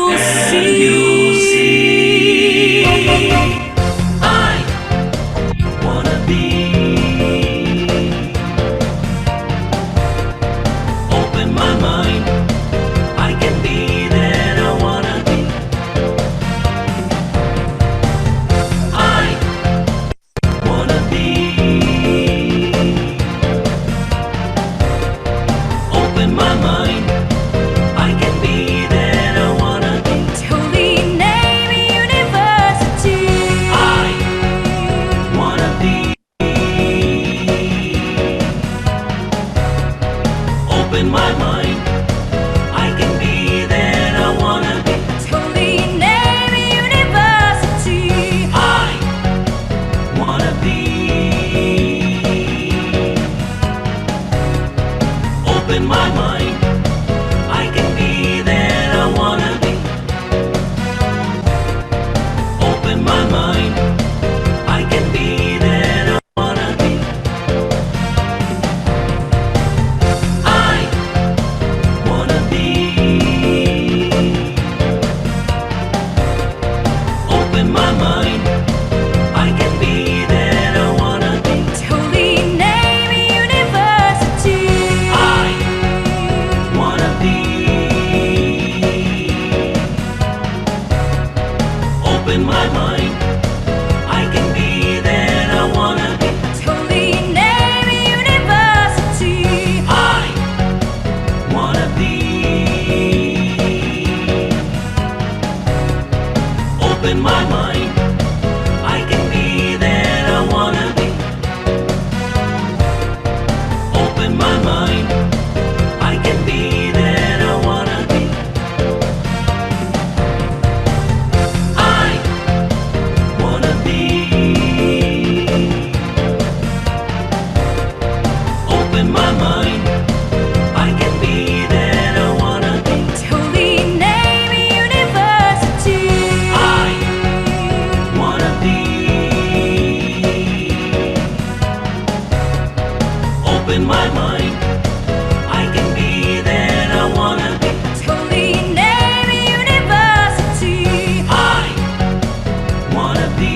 you'll see. I wanna be. Open my mind. I can be that I wanna be. I wanna be. Open my mind. I can be that I wanna be. Holy name university. I wanna be. Open my mind. I can be that I wanna be. Holy name university. I wanna be. Open my mind. I can be that I wanna be. Open my mind. I can be that I wanna be. I wanna be. Open my mind. I can be that I wanna be. Holy name university. I wanna be. Open my mind. I can be that I wanna be. Holy name university. I wanna be. Open my mind. I can be that I wanna be. Open my mind. I can be that I wanna be. I wanna be. Open my mind. I can be that I wanna be. Holy name university. I wanna be. Open my mind. I can be that I wanna be. Holy name university. I wanna be.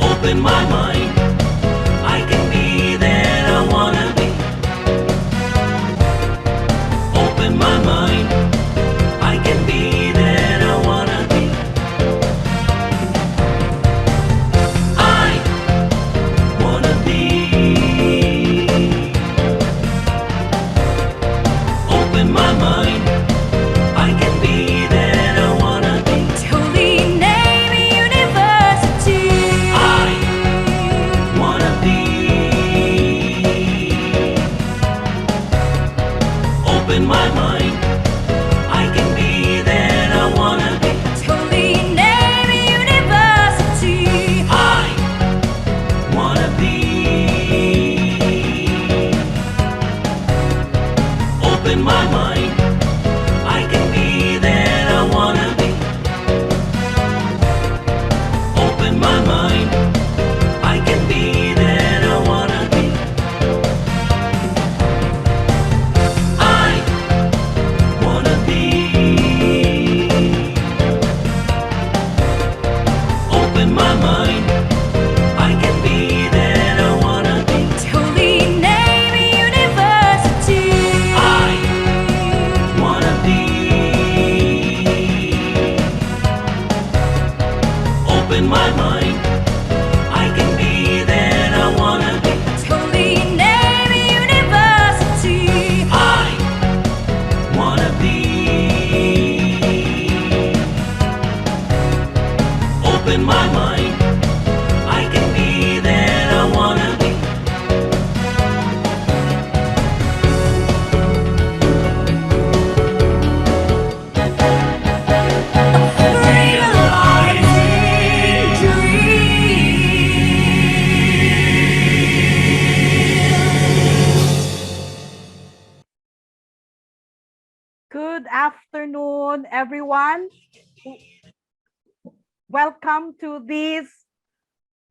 Open my mind. I can be that I wanna be. Open my mind. I can be that I wanna be. I wanna be. Open my mind. I can be that I wanna be. Holy name university. I wanna be. Open my mind. I can be that I wanna be. Holy name university. I wanna be. Open my mind. I can be that I wanna be. Open my mind. I can be that I wanna be. I wanna be. Open my mind. I can be that I wanna be. Holy name university. I wanna be. Open my mind. I can be that I wanna be. Holy name university. I wanna be. Open my mind. I can be that I wanna be. Realizing Good afternoon, everyone. Welcome to this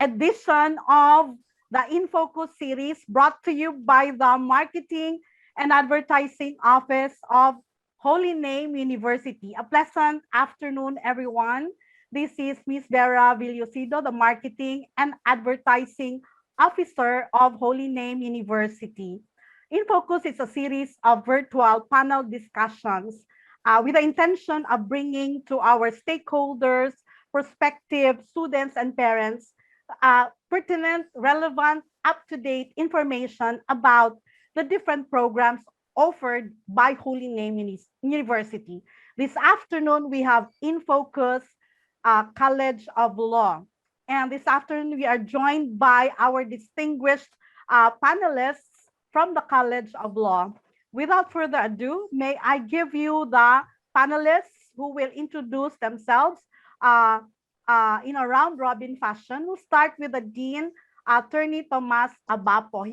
edition of the InFocus series brought to you by the Marketing and Advertising Office of Holy Name University. A pleasant afternoon, everyone. This is Miss Vera Villosido, the Marketing and Advertising Officer of Holy Name University. In Focus is a series of virtual panel discussions with the intention of bringing to our stakeholders, prospective students and parents, pertinent, relevant, up-to-date information about the different programs offered by Holy Name University. This afternoon, we have In Focus College of Law. And this afternoon, we are joined by our distinguished panelists from the College of Law. Without further ado, may I give you the panelists who will introduce themselves in a round-robin fashion. We'll start with the Dean, Attorney Tomas Abapo.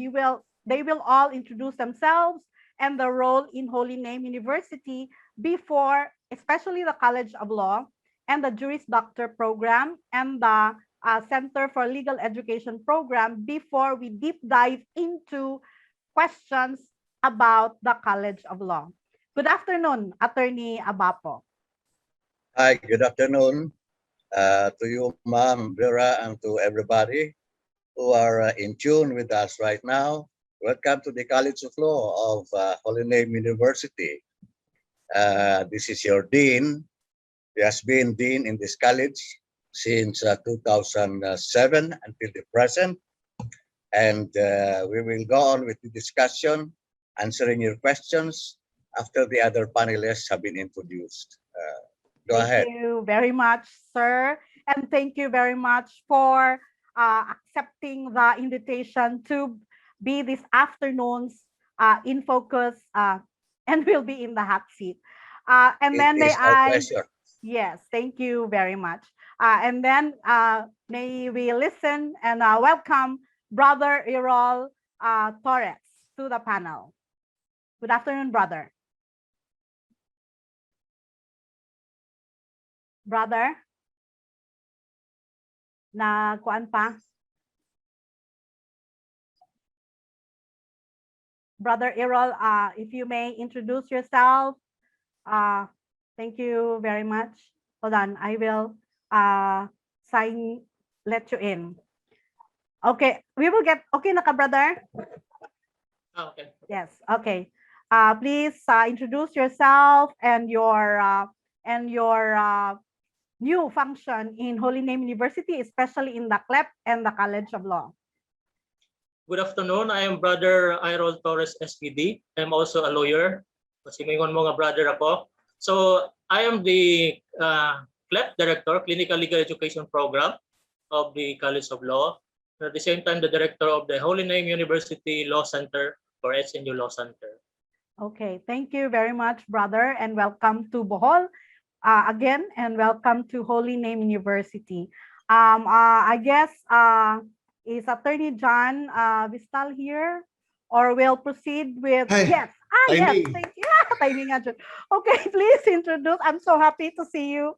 They will all introduce themselves and the role in Holy Name University before, especially the College of Law and the Juris Doctor program and the Center for Legal Education program before we deep dive into questions about the College of Law. Good afternoon, Attorney Abapo. Hi, good afternoon to you, Ma'am Vera, and to everybody who are in tune with us right now. Welcome to the College of Law of Holy Name University. This is your Dean. He has been Dean in this college since 2007 until the present. And we will go on with the discussion, answering your questions after the other panelists have been introduced. Go ahead. Thank you very much, sir. And thank you very much for accepting the invitation to be this afternoon's In Focus and will be in the hot seat. And then may I... Pleasure. Yes, thank you very much. And then may we listen and welcome Brother Errol Torres to the panel. Good afternoon, brother. Brother? Kuan pa? Brother Errol, if you may introduce yourself. Thank you very much. Hold on, I will let you in. Okay, we will get, okay na ka, brother? Okay. Yes, okay. Please introduce yourself and your new function in Holy Name University, especially in the CLEP and the College of Law. Good afternoon. I am Brother Errol Torres, SPD. I'm also a lawyer. Kasi ngayon mga brother ako. So I am the CLEP Director, Clinical Legal Education Program of the College of Law. At the same time, the Director of the Holy Name University Law Center for Snu Law Center. Okay, thank you very much, brother, and welcome to Bohol again, and welcome to Holy Name University. I guess is Attorney John Vistal here, or we'll proceed with... Hi. Yes. Yes, thank you. Timing nga dyan. Okay, please introduce. I'm so happy to see you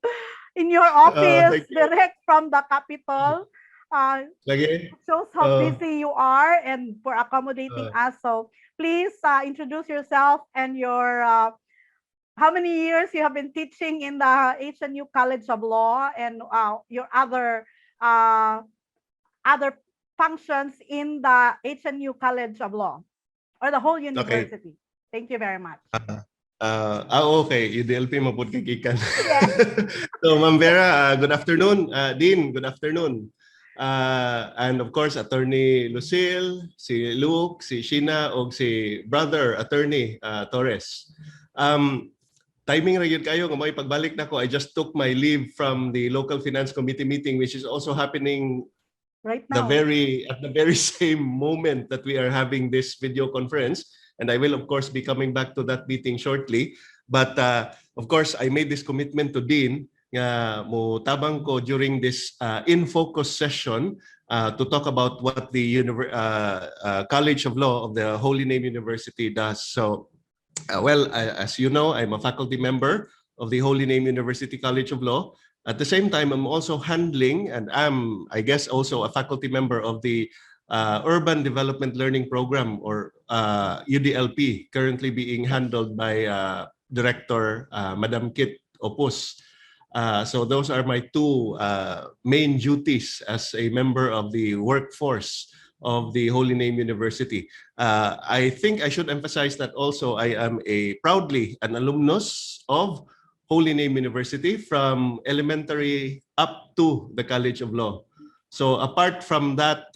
in your office, direct from the Capitol. Lagi? Shows how busy you are and for accommodating us. So please introduce yourself and your how many years you have been teaching in the HNU College of Law and your other functions in the HNU College of Law or the whole university. Okay. Thank you very much. Okay. UDLP mapod kagikan. Yes. So, Ma'am Vera, good afternoon. Dean, good afternoon. And of course, Attorney Lucille, si Luke, si Sheena, o si Brother Attorney Torres. Timing ra gyud kayo nga may pagbalik nako. I just took my leave from the local finance committee meeting, which is also happening right now. At the very same moment that we are having this video conference. And I will, of course, be coming back to that meeting shortly. But of course, I made this commitment to Dean nga mo tabang ko during this In Focus session to talk about what the College of Law of the Holy Name University does. So, as you know, I'm a faculty member of the Holy Name University College of Law. At the same time, I'm also handling, and I'm, I guess, also a faculty member of the Urban Development Learning Program, or UDLP, currently being handled by Director Madam Kit Opus. So those are my two main duties as a member of the workforce of the Holy Name University. I think I should emphasize that also I am proudly an alumnus of Holy Name University from elementary up to the College of Law. So apart from that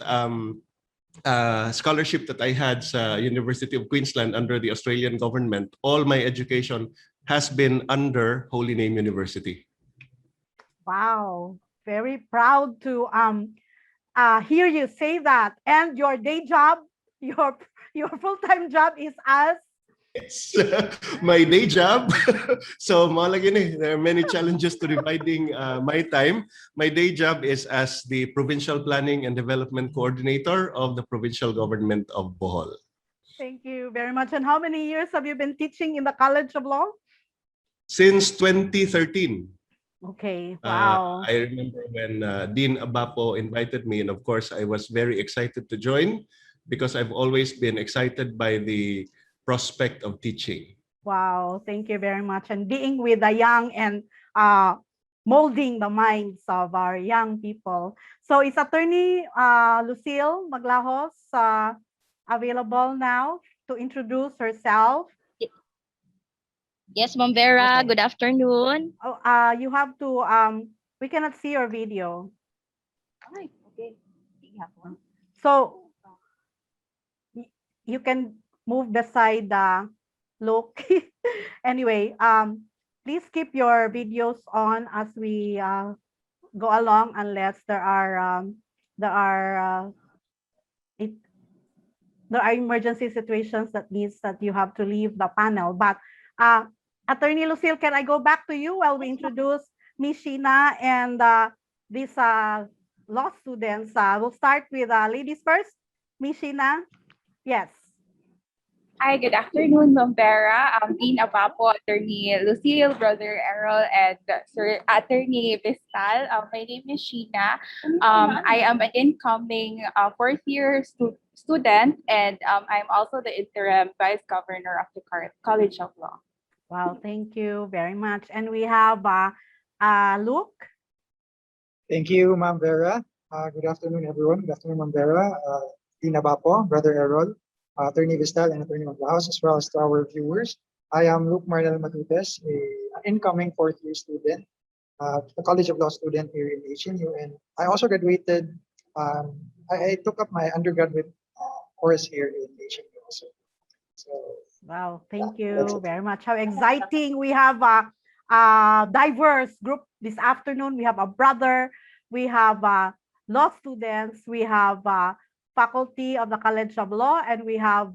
scholarship that I had sa University of Queensland under the Australian government, all my education has been under Holy Name University. Wow, very proud to hear you say that. And your day job, your full-time job is as It's my day job. So malagi ni, there are many challenges to dividing my time. My day job is as the Provincial Planning and Development Coordinator of the Provincial Government of Bohol. Thank you very much. And how many years have you been teaching in the College of Law? Since 2013. Okay, wow. I remember when Dean Abapo invited me, and of course I was very excited to join because I've always been excited by the prospect of teaching. Wow, thank you very much. And being with the young and molding the minds of our young people. So is Attorney Lucille Maglahos available now to introduce herself? Yes, Ma'am Vera, Okay. good afternoon. Oh, you have to, we cannot see your video. Ay, okay. So you can move beside the look. Anyway, please keep your videos on as we go along, unless there are emergency situations that means that you have to leave the panel. But Attorney Lucille, can I go back to you while we introduce Miss Sheena and these law students? We'll start with ladies first. Miss Sheena, yes. Hi, good afternoon, Ma'am Vera. Dean Abapo, Attorney Lucille, Brother Errol, and Sir Attorney Vistal. My name is Sheena. I am an incoming fourth-year student, and I'm also the interim Vice Governor of the College of Law. Wow, thank you very much. And we have Luke. Thank you, Ma'am Vera. Good afternoon, everyone. Good afternoon, Ma'am Vera. Dean Abapo, Brother Errol, Attorney Vistal, and Attorney Maglaos, as well as to our viewers. I am Luke Marnel Matutes, an incoming fourth-year student, a College of Law student here in HNU, and I also graduated. I took up my undergraduate course here in HNU also. So, Wow, thank yeah, that's you it. very much. How exciting. We have a diverse group this afternoon. We have a brother, we have law students, we have faculty of the College of Law, and we have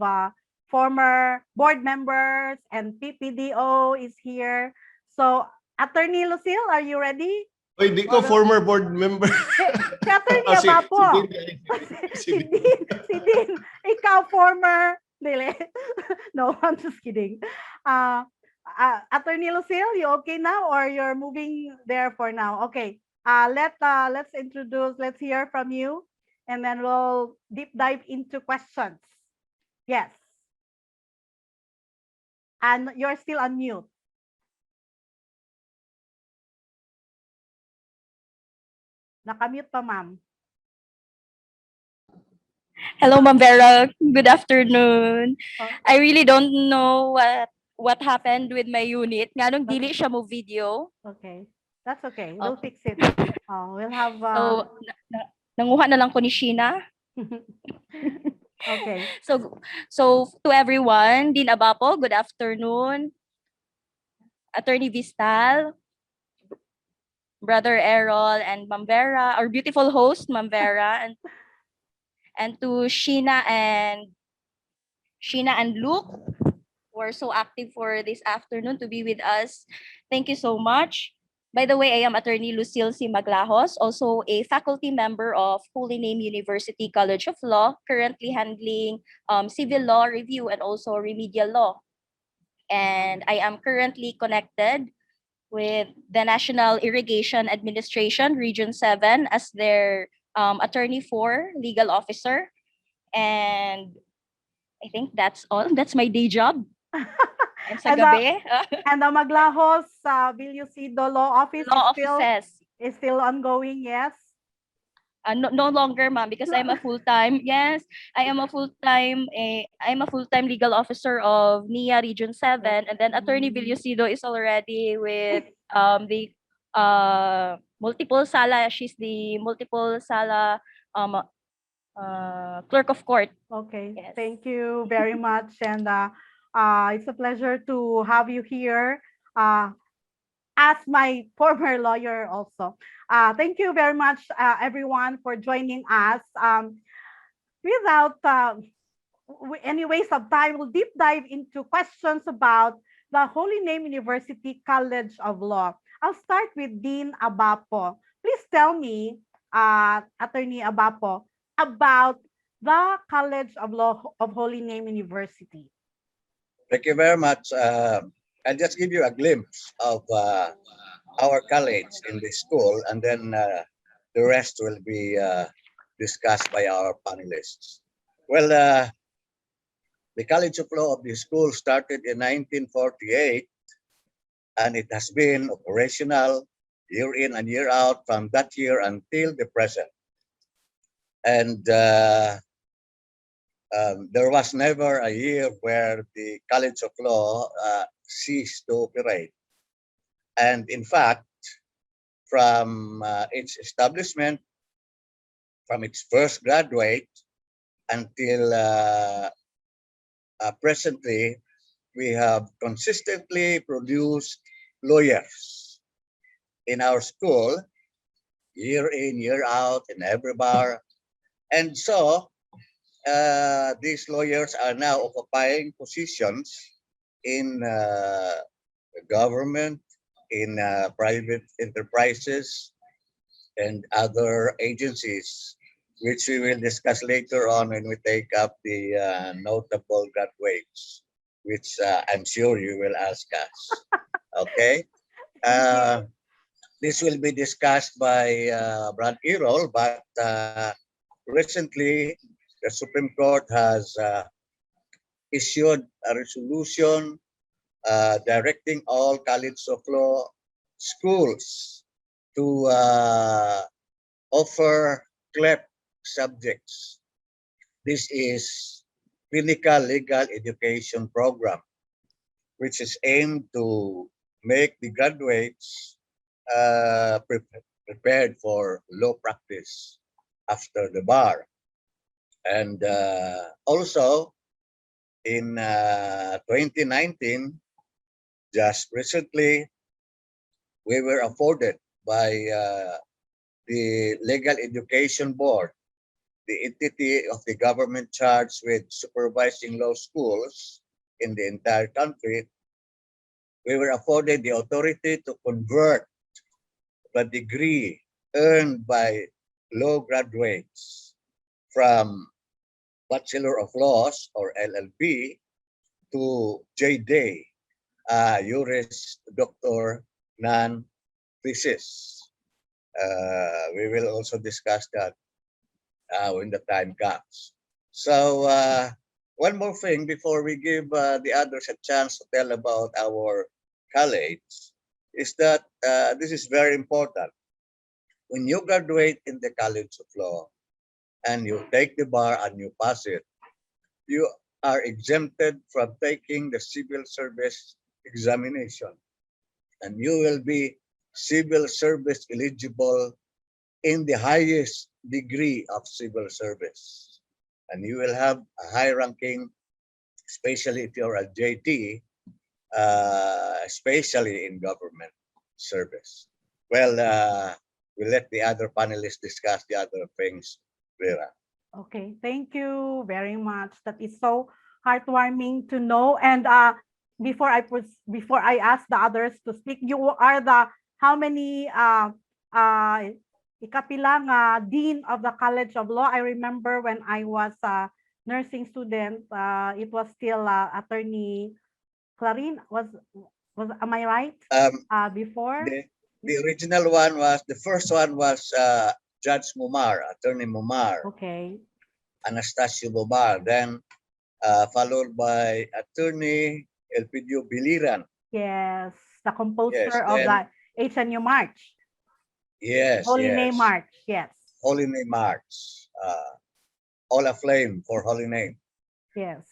former board members, and PPDO is here. So Attorney Lucille, are you ready? Oy, di ko former board member. Si Attorney Oh, Abapo. si Dean. Si Dean, ikaw former, dili. No, I'm just kidding. Attorney Lucille, you okay now, or you're moving there for now? Okay. Let's introduce, let's hear from you, and then we'll deep dive into questions. Yes. And you're still on mute. Nakamute pa, ma'am. Hello, Ma'am Vera. Good afternoon. Oh. I really don't know what happened with my unit. Nga nung dili siya mo video. Okay. That's okay. We'll Okay. fix it. We'll have So, nanguha na lang ko ni Sheena. okay. So to everyone, Dean Abapo, good afternoon. Attorney Vistal, Brother Errol, and Ma'am Vera, our beautiful host, Ma'am Vera, and to Sheena and Luke, who are so active for this afternoon to be with us. Thank you so much. By the way, I am Attorney Lucille C. Maglahos, also a faculty member of Holy Name University College of Law, currently handling civil law review and also remedial law. And I am currently connected with the National Irrigation Administration, Region 7, as their Attorney 4 legal officer. And I think that's all. That's my day job. And sa And, gabi, And the Maglahos Villosido Law Office law offices. is still ongoing, yes? No longer, ma'am, because I'm a full-time. Yes, I am a full-time. I'm a full-time legal officer of NIA Region 7, and then Attorney Villosido is already with the multiple sala. She's the multiple sala clerk of court. Okay, Yes. thank you very much. And it's a pleasure to have you here as my former lawyer also. Thank you very much, everyone, for joining us. Without any waste of time, we'll deep dive into questions about the Holy Name University College of Law. I'll start with Dean Abapo. Please tell me, Attorney Abapo, about the College of Law of Holy Name University. Thank you very much. I'll just give you a glimpse of our college in the school, and then the rest will be discussed by our panelists. Well, the College of Law of the school started in 1948, and it has been operational year in and year out from that year until the present. And there was never a year where the College of Law ceased to operate. And in fact, from its establishment, from its first graduate until presently, we have consistently produced lawyers in our school, year in, year out, in every bar. And so these lawyers are now occupying positions in the government, in private enterprises, and other agencies, which we will discuss later on when we take up the notable graduates, which I'm sure you will ask us. Okay? This will be discussed by Brad Errol, but recently the Supreme Court has issued a resolution directing all College of Law schools to offer CLEP subjects. This is Clinical Legal Education Program, which is aimed to make the graduates prepared for law practice after the bar. And also in 2019, just recently, we were afforded by the Legal Education Board, the entity of the government charged with supervising law schools in the entire country. We were afforded the authority to convert the degree earned by law graduates from Bachelor of Laws or LLB to JD, Juris Doctor, non-thesis. We will also discuss that when the time comes. So one more thing before we give the others a chance to tell about our college is that this is very important. When you graduate in the College of Law and you take the bar and you pass it, you are exempted from taking the civil service examination, and you will be civil service eligible in the highest degree of civil service, and you will have a high ranking, especially if you're a JT, especially in government service. Well, we'll let the other panelists discuss the other things, Vera. Okay, thank you very much. That is so heartwarming to know. And before I ask the others to speak, you are the how many ikapilang dean of the College of Law? I remember when I was a nursing student, it was still Attorney Clarin. Am I right? Before the original one was, the first one was Judge Mumar, Attorney Mumar. okay. Anastasio Bobar, then followed by Attorney Elpidio Biliran. Yes, the composer Yes, of then the HNU March, yes, Holy Name yes, March. Yes, Holy Name March, all aflame for Holy Name. yes.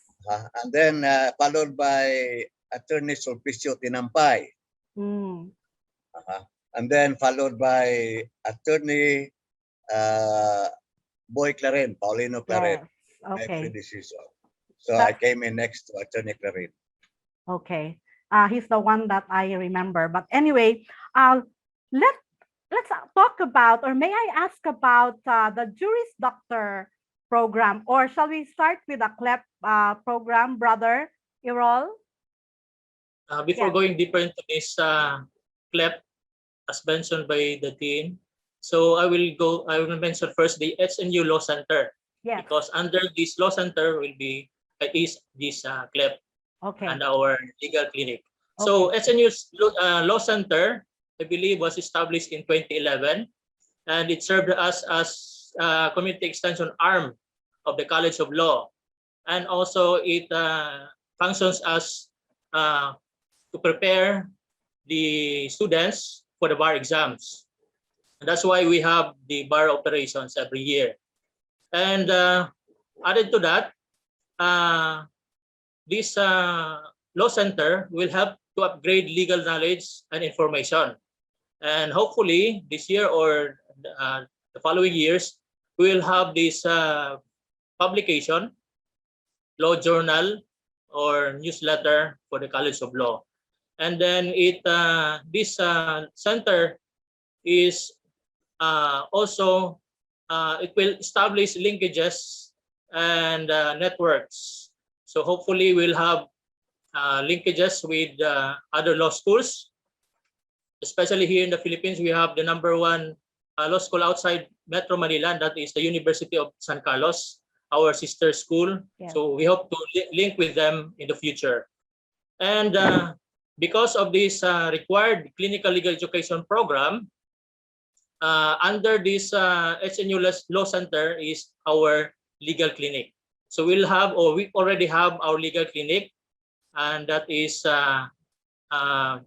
And then followed by Attorney Sulpicio Tinampay. Mm, And then followed by Attorney Boy Claren, Paulino Claren, yes. my Okay. predecessor. So I That's came in next to Attorney Claren. okay. He's the one that I remember. But anyway, let let's talk about, or may I ask about the Juris Doctor program, or shall we start with the CLEP program, Brother Errol? Before Yes. going deeper into this CLEP, as mentioned by the dean, so I will mention first the SNU Law Center, Yes. because under this law center will be is this CLEP Okay. and our legal clinic. So Okay. SNU's Law Center, I believe, was established in 2011, and it served us as community extension arm of the College of Law, and also it functions as to prepare the students for the bar exams. And that's why we have the bar operations every year. And added to that, this law center will help to upgrade legal knowledge and information. And hopefully this year or the following years, we will have this publication, law journal, or newsletter for the College of Law. And then this center is also it will establish linkages and networks. So hopefully we'll have linkages with other law schools, especially here in the Philippines. We have the #1 law school outside Metro Manila, and that is the University of San Carlos, our sister school. Yes. So we hope to link with them in the future. And because of this required clinical legal education program, under this SNU Law Center is our legal clinic. So we'll have, or we already have our legal clinic, and that is our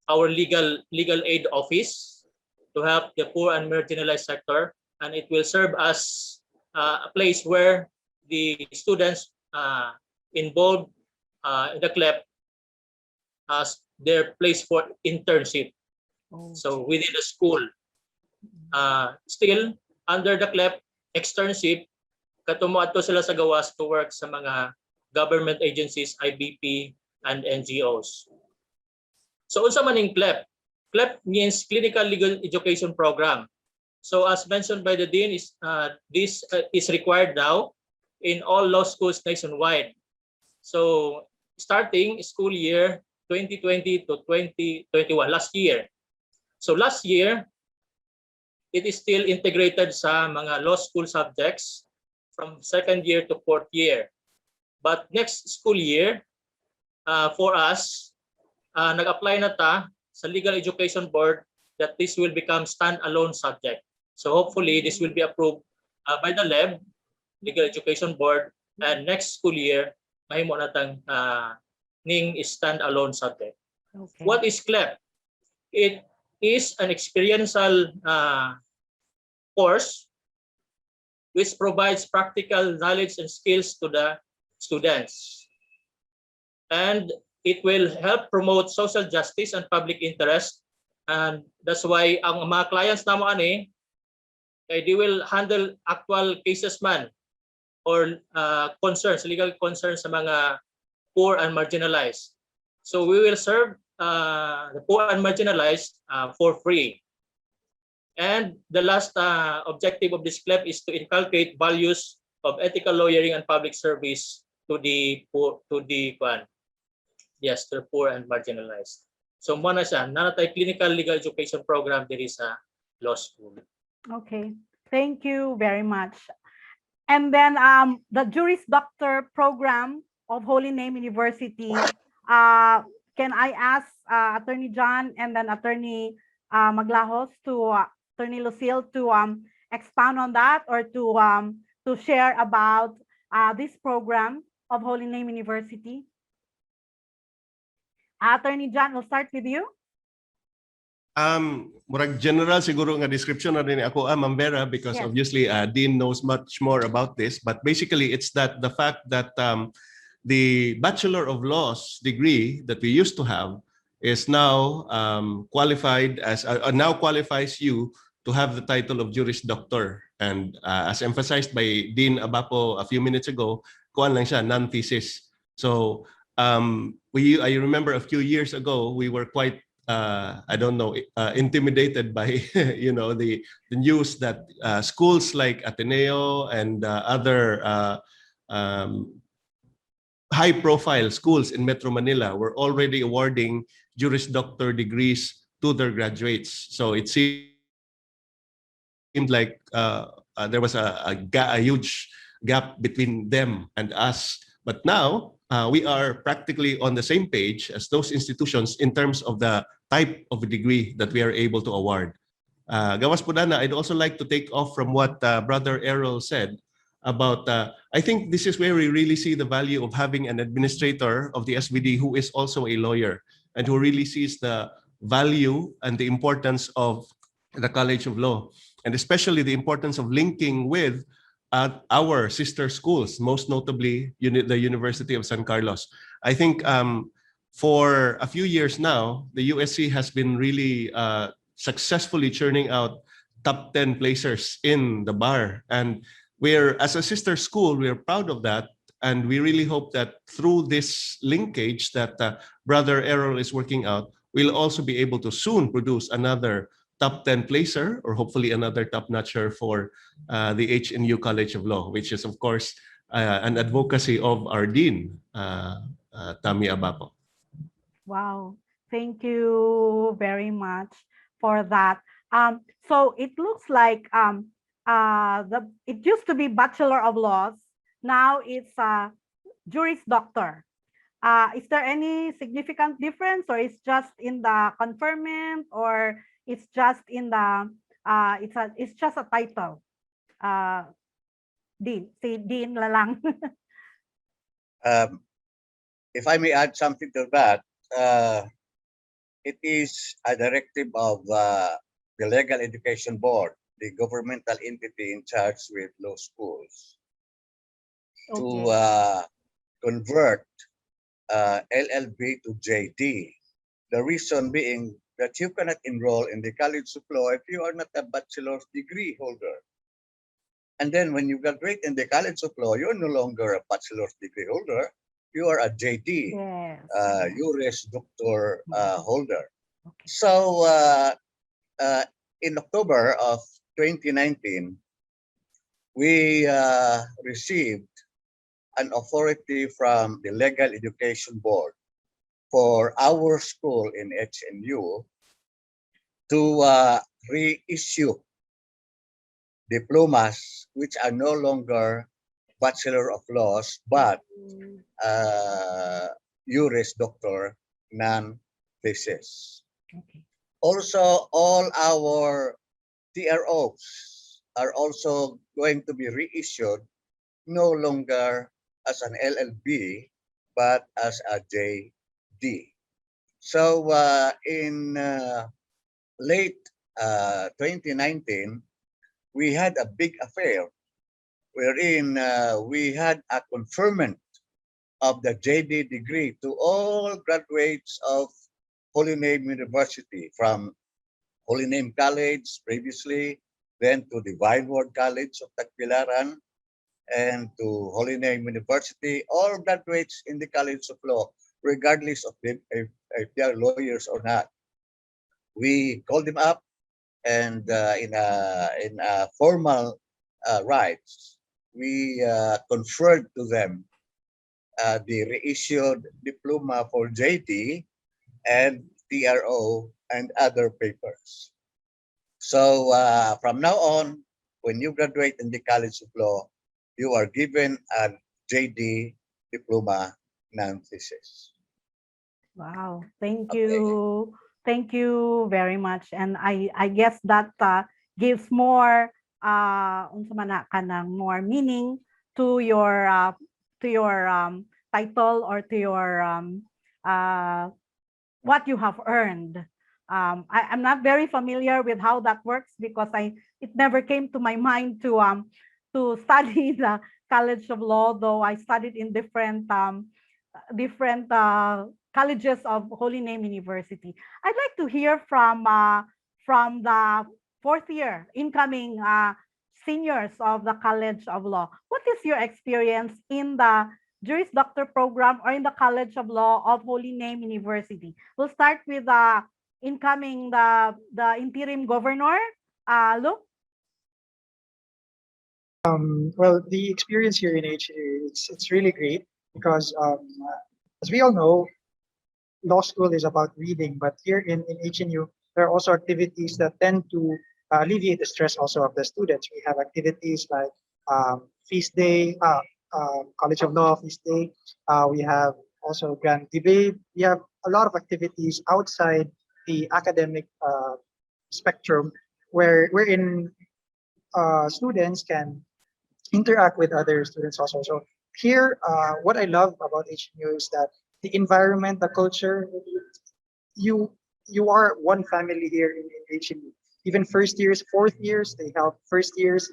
legal aid office to help the poor and marginalized sector, and it will serve as a place where the students involved in the CLEP as their place for internship. Oh. So within the school, still under the CLEP externship, katumo ato sila sa gawas to work sa mga government agencies, IBP, and NGOs. So unsa man ning CLEP? CLEP means Clinical Legal Education Program. So as mentioned by the dean, this is required now in all law schools nationwide. So starting school year 2020 to 2021, last year. So last year, it is still integrated sa mga law school subjects from 2nd year to 4th year. But next school year, for us, nag-apply na ta sa Legal Education Board that this will become stand-alone subject. So hopefully, this will be approved by the LEB, Legal Education Board, and next school year, mahimo na tang ning stand-alone subject. Okay. What is CLEP? It is an experiential course which provides practical knowledge and skills to the students. And it will help promote social justice and public interest. And that's why ang mga clients namo ani, they will handle actual cases man or concerns, legal concerns sa mga poor and marginalized. So we will serve the poor and marginalized for free. And the last objective of this CLEP is to inculcate values of ethical lawyering and public service to the poor, to the poor and marginalized. So mo na siya, nanatay clinical legal education program there is a law school. Okay. Thank you very much. And then the Juris Doctor program of Holy Name University. Can I ask Attorney John and then Attorney Maglahos to Attorney Lucille to expound on that, or to to share about this program of Holy Name University? Attorney John, we'll start with you. Murag general siguro nga description na rin ako, Ma'am Vera, because Yes. obviously Dean knows much more about this. But basically, it's that the fact that the Bachelor of Laws degree that we used to have is now qualified as now qualifies you to have the title of Juris Doctor. And as emphasized by Dean Abapo a few minutes ago, kuan lang siya, non-thesis. So I remember a few years ago, we were quite I don't know, intimidated by the news that schools like Ateneo and other high-profile schools in Metro Manila were already awarding Juris Doctor degrees to their graduates. So it seemed like there was a huge gap between them and us. But now we are practically on the same page as those institutions in terms of the type of degree that we are able to award. Gawas po Dana, I'd also like to take off from what Brother Errol said about, I think this is where we really see the value of having an administrator of the SVD who is also a lawyer and who really sees the value and the importance of the College of Law, and especially the importance of linking with our sister schools, most notably the University of San Carlos. I think for a few years now, the USC has been really successfully churning out top 10 placers in the bar. And we're, as a sister school, we're proud of that. And we really hope that through this linkage that Brother Errol is working out, we'll also be able to soon produce another top 10 placer, or hopefully another top-notcher for the HNU College of Law, which is, of course, an advocacy of our Dean, Tami Abapo. Wow, thank you very much for that. So it looks like it used to be Bachelor of Laws. Now it's Juris Doctor. Is there any significant difference, or it's just in the conferment, or it's just in the it's just a title? Dean, say Dean la lang. If I may add something to that, it is a directive of the Legal Education Board, the governmental entity in charge with law schools, to convert LLB to JD. The reason being that you cannot enroll in the College of Law if you are not a bachelor's degree holder. And then when you graduate in the College of Law, you're no longer a bachelor's degree holder. You are a JD, Juris Doctor holder. Okay. So in October of 2019, we received an authority from the Legal Education Board for our school in HNU to reissue diplomas which are no longer Bachelor of Laws, but Juris Doctor, non-thesis. Okay. Also, all our TROs are also going to be reissued no longer as an LLB, but as a JD. So in late 2019, we had a big affair wherein we had a conferment of the JD degree to all graduates of Holy Name University, from Holy Name College previously, then to the Vineward College of Tagbilaran, and to Holy Name University, all graduates in the College of Law, regardless of if they are lawyers or not. We called them up, and in a formal rights, we conferred to them the reissued diploma for JD and TRO and other papers. So from now on, when you graduate in the College of Law, you are given a JD diploma, non-thesis. Wow, thank you. Thank you very much. And I guess that gives more unsa man na kanang more meaning to your title or to your what you have earned. I'm not very familiar with how that works because it never came to my mind to study the College of Law, though I studied in different colleges of Holy Name University. I'd like to hear from the fourth year incoming seniors of the College of Law. What is your experience in the Juris Doctor program or in the College of Law of Holy Name University? We'll start with the incoming the interim governor. Luke. Well, the experience here in HNU, it's really great because as we all know, law school is about reading, but here in HNU, there are also activities that tend to alleviate the stress also of the students. We have activities like feast day, College of Law feast day. We have also grand debate. We have a lot of activities outside the academic spectrum wherein students can interact with other students also. So here, what I love about HNU is that the environment, the culture, you are one family here in HNU. Even first years, fourth years, they help first years,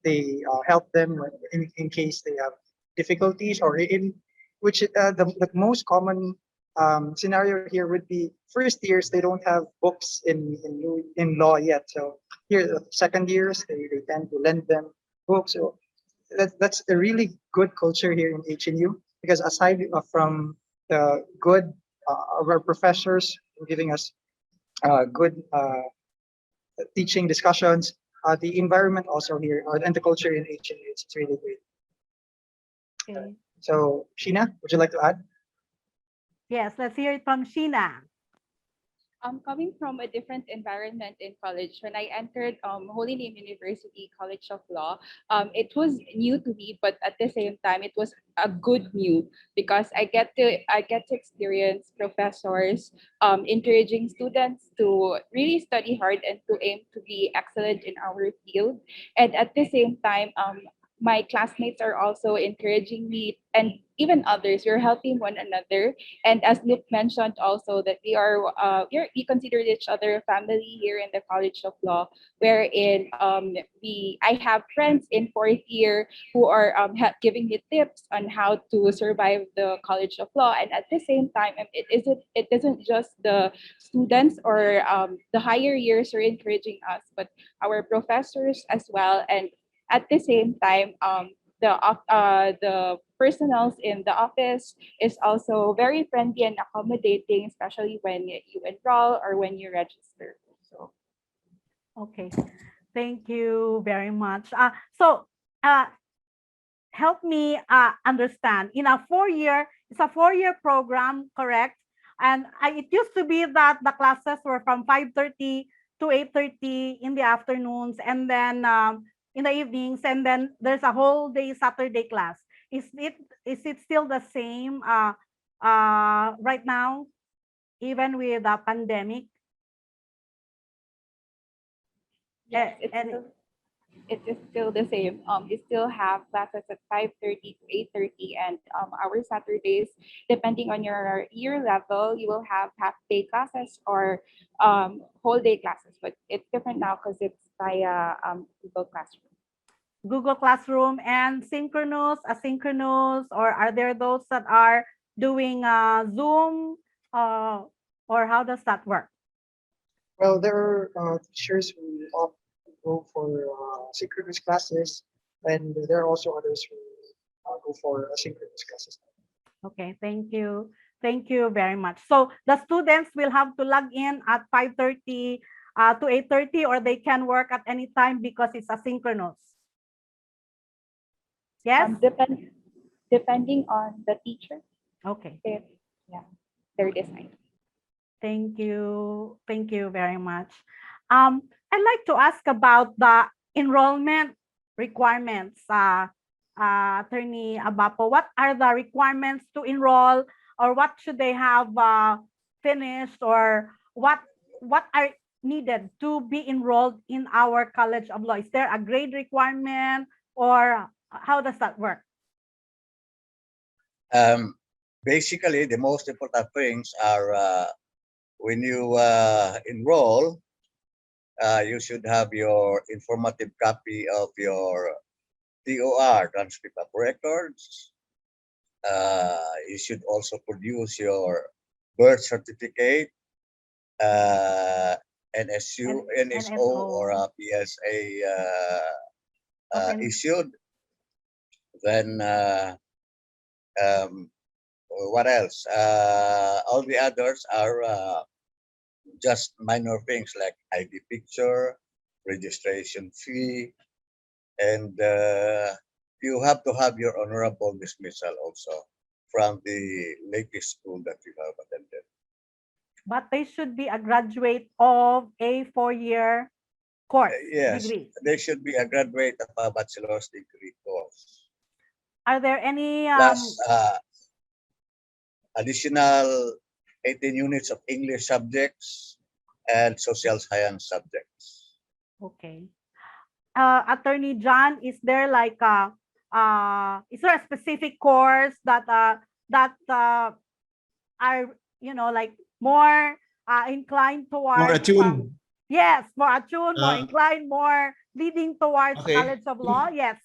they help them in case they have difficulties or in which the most common scenario here would be first years, they don't have books in law yet. So here, the second years, they tend to lend them books. So that's a really good culture here in HNU because aside from the good of our professors giving us good teaching discussions, the environment also here and the culture in HNU, it's really great. Okay. So Sheena, would you like to add? Yes, let's hear it from Sheena. Coming from a different environment in college, when I entered Holy Name University College of Law, it was new to me, but at the same time, it was a good new because I get to experience professors encouraging students to really study hard and to aim to be excellent in our field, and at the same time, my classmates are also encouraging me and even others. We're helping one another. And as Luke mentioned also that we consider each other a family here in the College of Law, wherein I have friends in fourth year who are giving me tips on how to survive the College of Law. And at the same time, it isn't just the students or the higher years are encouraging us, but our professors as well. And at the same time, the personals in the office is also very friendly and accommodating, especially when you enroll or when you register. So, Okay, thank you very much. So help me understand. It's a 4-year program, correct? And it used to be that the classes were from 5:30 to 8:30 in the afternoons, and then in the evenings, and then there's a whole day Saturday class. Is it still the same right now, even with the pandemic? yes, And it is still the same. You still have classes at 5:30 to 8:30, and our Saturdays, depending on your year level, you will have half-day classes or whole day classes. But it's different now because it's via Google Classroom. Google Classroom and synchronous, asynchronous, or are there those that are doing Zoom, or how does that work? Well, there are teachers who opt to go for synchronous classes, and there are also others who go for asynchronous classes. Okay, thank you. Thank you very much. So the students will have to log in at 5:30 to 8:30, or they can work at any time because it's asynchronous. Yes? Depending on the teacher, Okay. if they're design. Thank you. Thank you very much. I'd like to ask about the enrollment requirements. Attorney Abapo, what are the requirements to enroll, or what should they have finished, or what are needed to be enrolled in our College of Law? Is there a grade requirement, or how does that work? Basically, the most important things are when you enroll, you should have your informative copy of your TOR, transcript of records. You should also produce your birth certificate, NSO or a PSA Okay. issued. Then what else? All the others are just minor things like ID picture, registration fee, and you have to have your honorable dismissal also from the latest school that you have attended. But they should be a graduate of a 4-year course Yes, degree. they should be a graduate of a bachelor's degree course. Are there any Plus additional 18 units of English subjects and social science subjects. okay. Attorney John, is there like is there a specific course that are, you know, like more inclined towards More attuned. yes, more attuned, more Uh, inclined, more leading towards Okay. College of Law? Yes.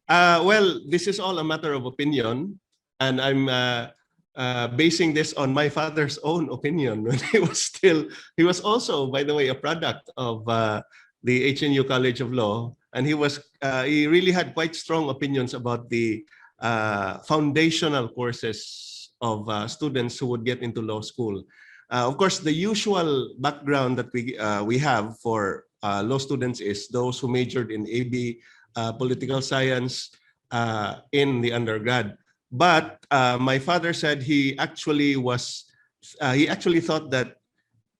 Well, this is all a matter of opinion, and I'm basing this on my father's own opinion when he was also, by the way, a product of the HNU College of Law, and he really had quite strong opinions about the foundational courses of students who would get into law school. Of course, the usual background that we have for law students is those who majored in AB, political science in the undergrad. But my father said he actually thought that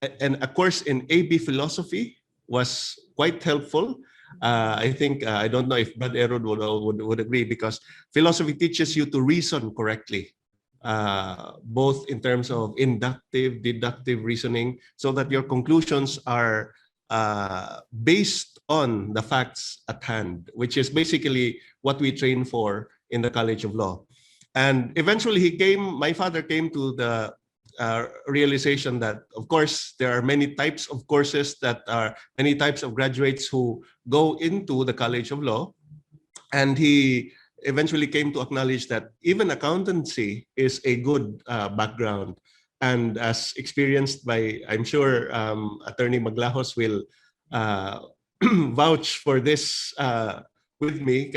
a course in AB philosophy was quite helpful. I think I don't know if Brad Erod would agree, because philosophy teaches you to reason correctly, both in terms of inductive, deductive reasoning, so that your conclusions are based on the facts at hand, which is basically what we train for in the College of Law. And eventually my father came to the realization that, of course, there are many types of courses many types of graduates who go into the College of Law. And he eventually came to acknowledge that even accountancy is a good background. And as experienced by, I'm sure Attorney Maglajos will vouch for this with me,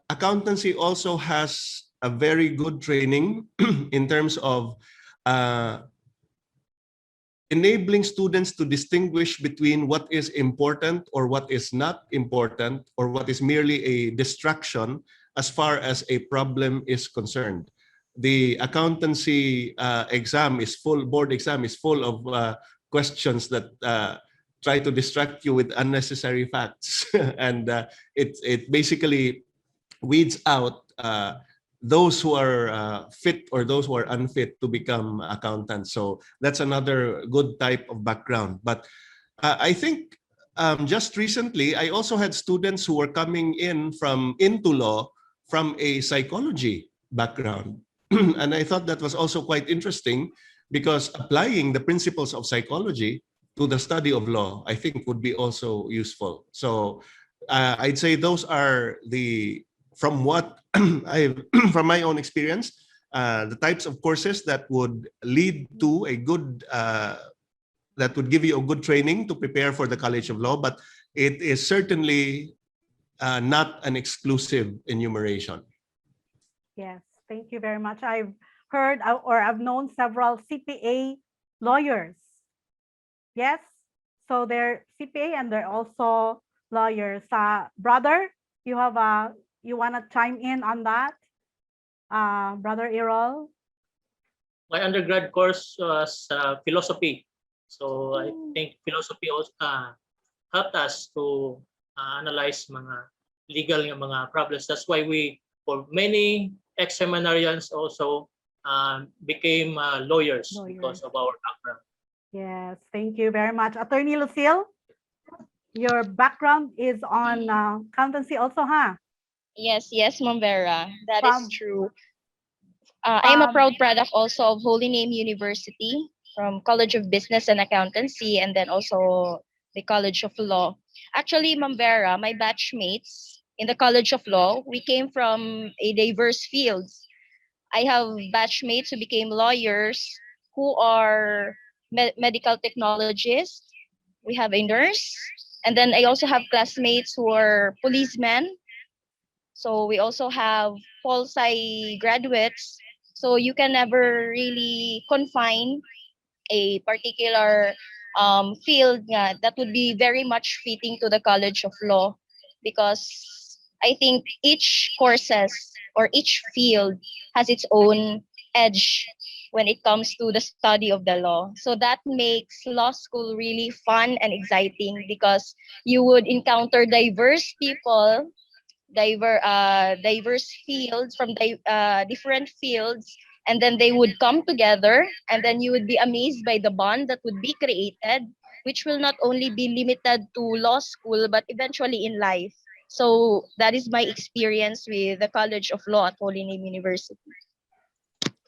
accountancy also has a very good training in terms of enabling students to distinguish between what is important or what is not important, or what is merely a distraction as far as a problem is concerned. The accountancy board exam is full of questions that try to distract you with unnecessary facts. And it basically weeds out those who are fit or those who are unfit to become accountants. So that's another good type of background. But I think just recently, I also had students who were coming into law from a psychology background. And I thought that was also quite interesting, because applying the principles of psychology to the study of law, I think, would be also useful. So I'd say those are from what from my own experience, the types of courses that would lead to a good, that would give you a good training to prepare for the College of Law, but it is certainly not an exclusive enumeration. Yes, thank you very much. I've heard or I've known several CPA lawyers. Yes, so they're CPA and they're also lawyers. Brother, you want to chime in on that? Brother Errol? My undergrad course was philosophy. So I think philosophy also helped us to analyze mga legal nga mga problems. That's why for many ex-seminarians also became lawyers because of our background. Yes, thank you very much. Attorney Lucille, your background is on accountancy also, huh? Yes, yes, Ma'am Vera, that is From true. I am a from proud product also of Holy Name University from College of Business and Accountancy, and then also the College of Law. Actually, Ma'am Vera, my batchmates in the College of Law, we came from a diverse fields. I have batchmates who became lawyers, who are medical technologists. We have a nurse, and then I also have classmates who are policemen. So we also have pol sci graduates. So you can never really confine a particular field that would be very much fitting to the College of Law, because I think each courses or each field has its own edge when it comes to the study of the law. So that makes law school really fun and exciting, because you would encounter diverse people, diverse fields from different fields, and then they would come together, and then you would be amazed by the bond that would be created, which will not only be limited to law school but eventually in life. So that is my experience with the College of Law at Holy Name University.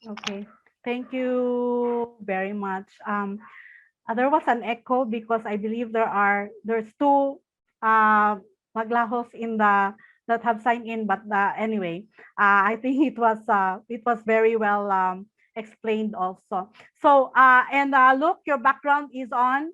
okay, thank you very much. There was an echo because I believe there's two maglahos in the that have signed in, but anyway, I think it was very well explained also. So and look, your background is on.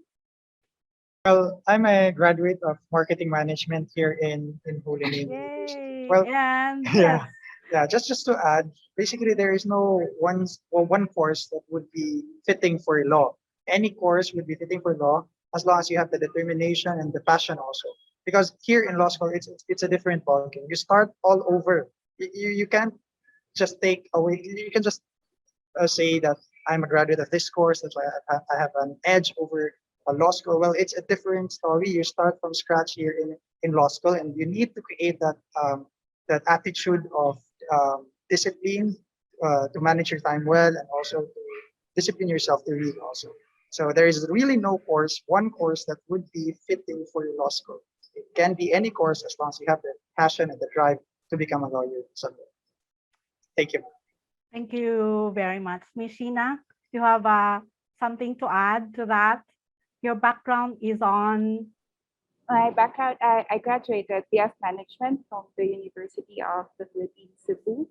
Well, I'm a graduate of marketing management here in Holy Name University. Yay! Well, And yeah, yes, yeah. Just to add, basically there is no one course that would be fitting for law. Any course would be fitting for law as long as you have the determination and the passion also. Because here in law school, it's a different ballgame. You start all over. You can't just take away. You can just say that I'm a graduate of this course. That's why I have an edge over a law school. Well, it's a different story. You start from scratch here in law school, and you need to create that attitude of discipline to manage your time well, and also to discipline yourself to read also. So there is really no course, one course that would be fitting for your law school. It can be any course as long as you have the passion and the drive to become a lawyer someday. Thank you. thank you very much. Miss Sheena, you have something to add to that? Your background is on. My background, I graduated BS Management from the University of the Philippines, Cebu.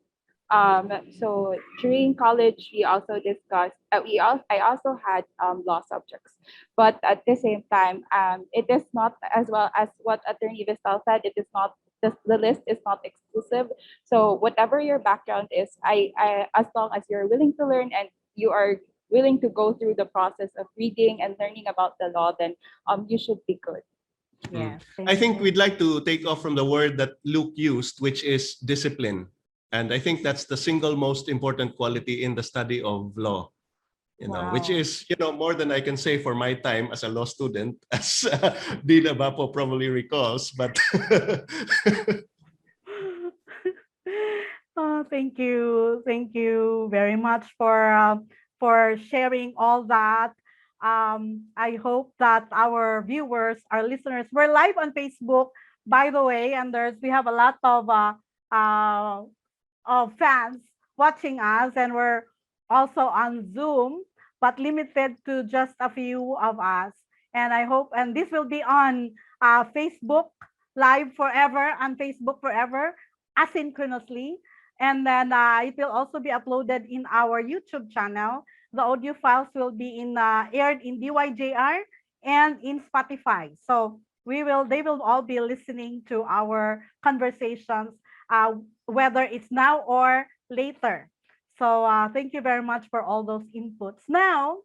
So during college, we also discussed, I also had law subjects, but at the same time, it is not, as well as what Attorney Vistal said, it is not, the list is not exclusive. So whatever your background is, as long as you're willing to learn and you are willing to go through the process of reading and learning about the law, then you should be good. Yes, I thank think you. we'd like to take off from the word that Luke used, which is discipline. And I think that's the single most important quality in the study of law, which Wow. is, more than I can say for my time as a law student, as Dean Abapo probably recalls, but Oh, thank you. Thank you very much for sharing all that. I hope that our viewers, our listeners, we're live on Facebook, by the way, and we have a lot uh, of fans watching us, and we're also on Zoom, but limited to just a few of us. And I hope, and this will be on Facebook Live forever, on Facebook forever, asynchronously. And then it will also be uploaded in our YouTube channel. The audio files will be aired in DYJR and in Spotify. So they will all be listening to our conversations, whether it's now or later. So thank you very much for all those inputs. Now,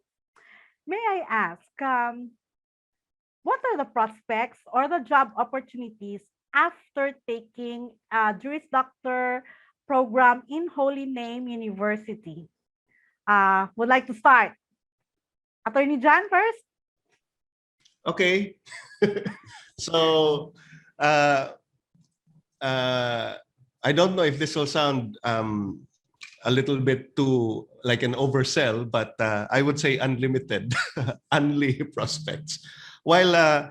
may I ask, what are the prospects or the job opportunities after taking a Juris Doctor program in Holy Name University? Would like to start. Attorney John first? okay. So I don't know if this will sound a little bit too like an oversell, but I would say unlimited, unli prospects. While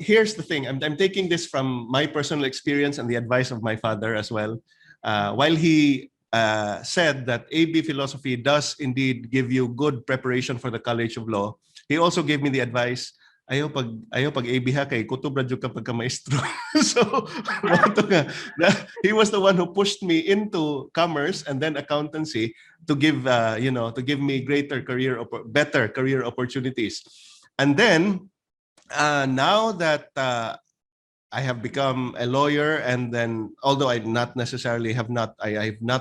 here's the thing, I'm taking this from my personal experience and the advice of my father as well. While he said that AB philosophy does indeed give you good preparation for the College of Law, he also gave me the advice, ayaw pag AB ha kay kutob radyo ka pagka maestro. So he was the one who pushed me into commerce and then accountancy to give to give me better career opportunities. And then now that I have become a lawyer, and then although I have not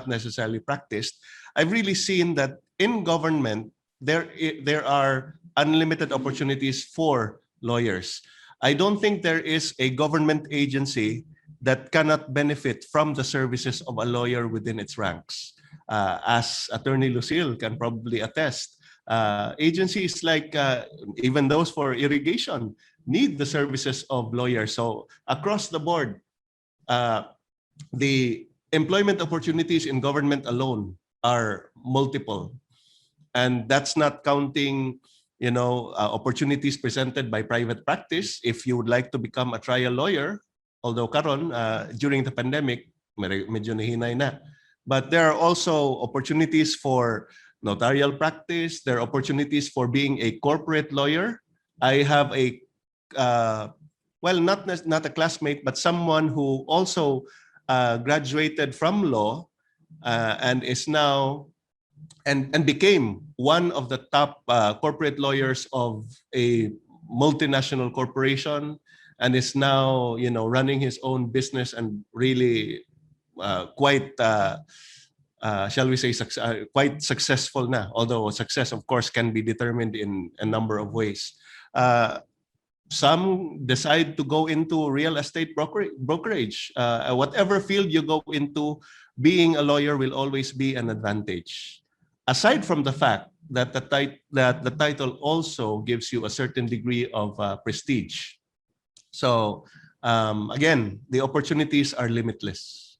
necessarily practiced, I've really seen that in government there are unlimited opportunities for lawyers. I don't think there is a government agency that cannot benefit from the services of a lawyer within its ranks. As Attorney Lucille can probably attest, agencies like even those for irrigation need the services of lawyers. So across the board, the employment opportunities in government alone are multiple. And that's not counting, opportunities presented by private practice. If you would like to become a trial lawyer, although karon during the pandemic, medyo nahinay na. But there are also opportunities for notarial practice. There are opportunities for being a corporate lawyer. I have a, not a classmate, but someone who also graduated from law and is now and became one of the top corporate lawyers of a multinational corporation, and is now running his own business and really quite shall we say quite successful na, although success of course can be determined in a number of ways. Some decide to go into real estate brokerage. Whatever field you go into, being a lawyer will always be an advantage. Aside from the fact that the title also gives you a certain degree of prestige. So again, the opportunities are limitless.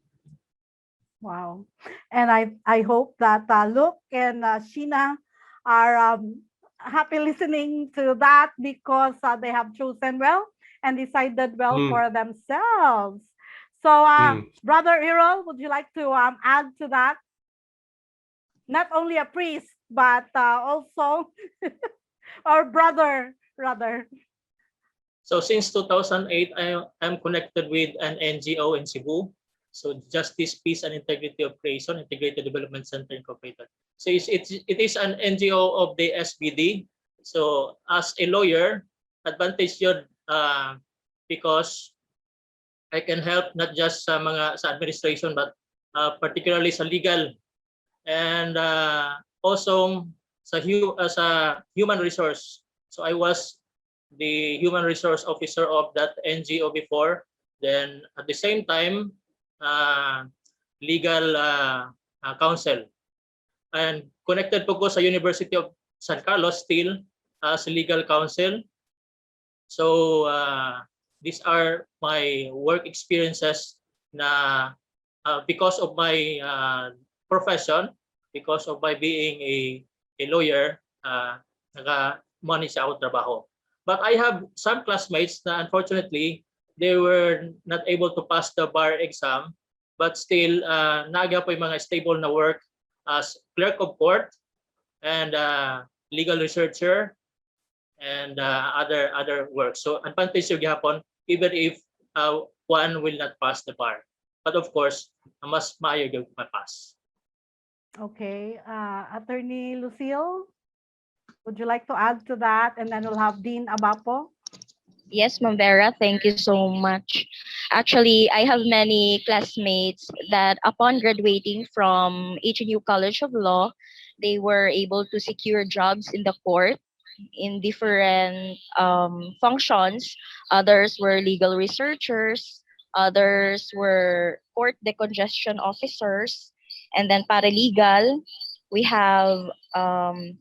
Wow. And I hope that Luke and Sheena are happy listening to that, because they have chosen well and decided well for themselves. So Brother Errol, would you like to add to that? Not only a priest, but also our brother, rather. So since 2008, I'm connected with an NGO in Cebu. So Justice, Peace, and Integrity of Creation, Integrated Development Center Incorporated. So it is an NGO of the SBD. So as a lawyer, advantage yun because I can help not just sa administration, but particularly sa legal, and also sa human resource. So I was the human resource officer of that NGO before. Then at the same time, legal counsel. And connected po ko sa University of San Carlos still as legal counsel. So these are my work experiences na because of my profession, because of my being a lawyer, naka-manage ako trabaho. But I have some classmates na unfortunately, they were not able to pass the bar exam, but still naga po yung mga stable na work as clerk of court and legal researcher and other work. So advantage yung gihapon even if one will not pass the bar. But of course, mas maayo yung ma-pass. Okay, Attorney Lucille, would you like to add to that? And then we'll have Dean Abapo. Yes, Ma'am Vera, thank you so much. Actually, I have many classmates that upon graduating from HNU College of Law, they were able to secure jobs in the court in different functions. Others were legal researchers, others were court decongestion officers, and then paralegal. We have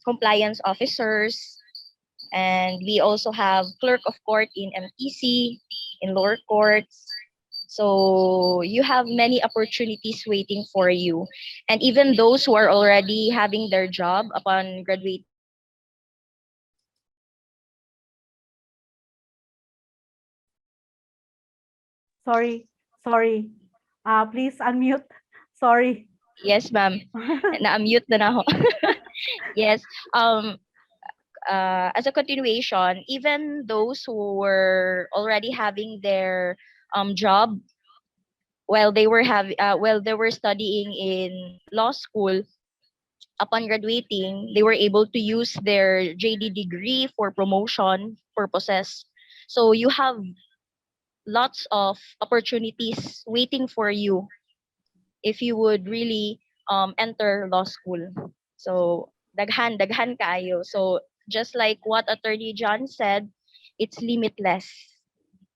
compliance officers, and we also have clerk of court in MTC, in lower courts. So you have many opportunities waiting for you. And even those who are already having their job upon graduating, Sorry, sorry. Please unmute. Sorry. yes, ma'am, na-mute na ako. Yes, as a continuation, even those who were already having their job while they were studying in law school, upon graduating, they were able to use their JD degree for promotion purposes. So you have lots of opportunities waiting for you if you would really enter law school. So daghan kayo. So just like what Attorney John said, it's limitless.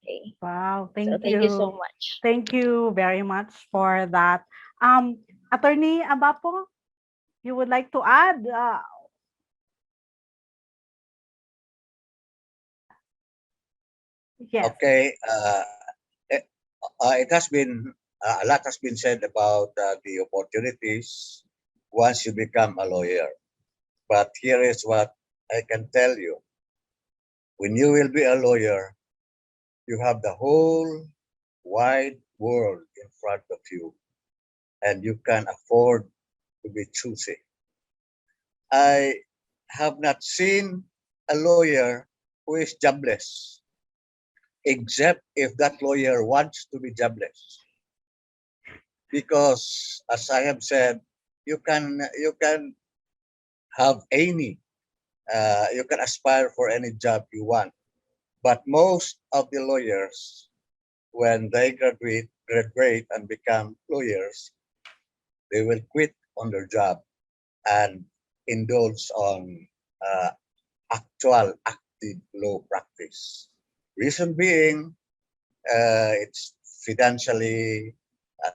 Okay. Wow, So thank thank you so you. much. Thank you very much for that. Attorney Abapo, you would like to add? Yes. Okay. It, it has been a lot has been said about the opportunities once you become a lawyer. But here is what I can tell you: when you will be a lawyer, you have the whole wide world in front of you, and you can afford to be choosy. I have not seen a lawyer who is jobless, except if that lawyer wants to be jobless. Because, as I have said, you can have any you can aspire for any job you want. But most of the lawyers, when they graduate and become lawyers, they will quit on their job and indulge on uh, actual active law practice. Reason being, it's financially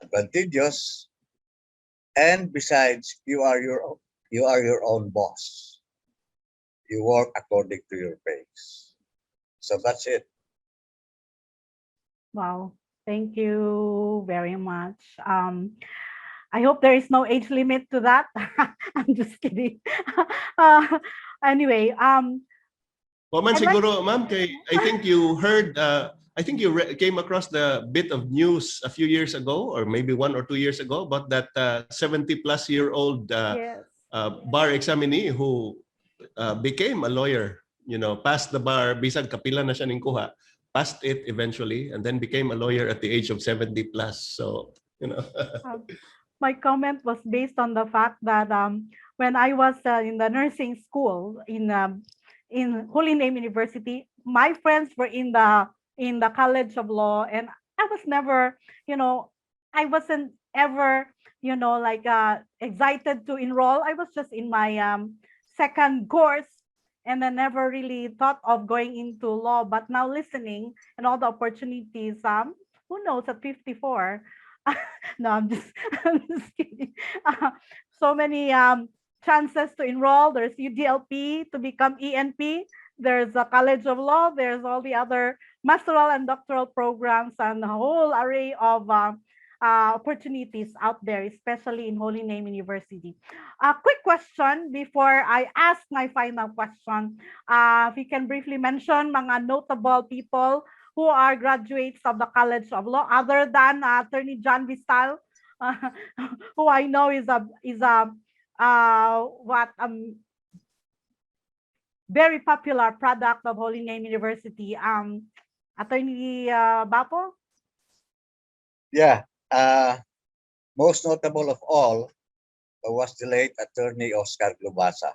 advantageous, and besides, you are your own boss. You work according to your pace. So that's it. Wow. Thank you very much. I hope there is no age limit to that. I'm just kidding. Anyway, Paman I'd like siguro, ma'am, I think you heard, I think you came across the bit of news a few years ago, or maybe 1 or 2 years ago, about that 70-plus-year-old yes. bar examinee who became a lawyer. You know, passed the bar, bisag kapila na siya ning kuha, passed it eventually, and then became a lawyer at the age of 70 plus. So, you know. My comment was based on the fact that when I was in the nursing school in Holy Name University, my friends were in the College of Law, and I was never, I wasn't ever, like excited to enroll. I was just in my second course, and I never really thought of going into law. But now listening and all the opportunities, who knows at 54. No, I'm just kidding. So many chances to enroll. There's UDLP to become ENP. There's a College of Law. There's all the other masteral and doctoral programs and a whole array of opportunities out there, especially in Holy Name University. A quick question before I ask my final question. If you can briefly mention mga notable people who are graduates of the College of Law, other than Attorney John Vistal, who I know is a very popular product of Holy Name University. Attorney Bapo? Yeah. Most notable of all was the late attorney Oscar Globasa.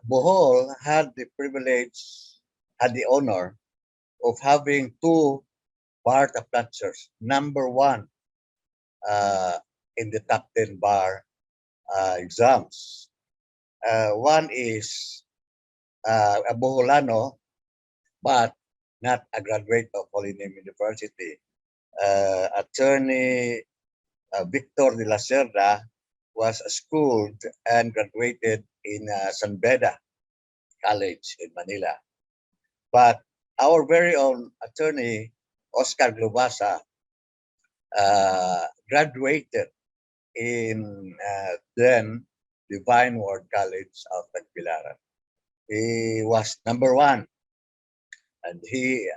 Bohol had the privilege, had the honor of having two bar applauders, number one in the top 10 bar exams. One is a Boholano, but not a graduate of Holy Name University. Attorney Victor de la Cerda was schooled and graduated in San Beda College in Manila. But our very own attorney Oscar Globasa, graduated in then Divine Word College of Tagbilaran. He was number one, and he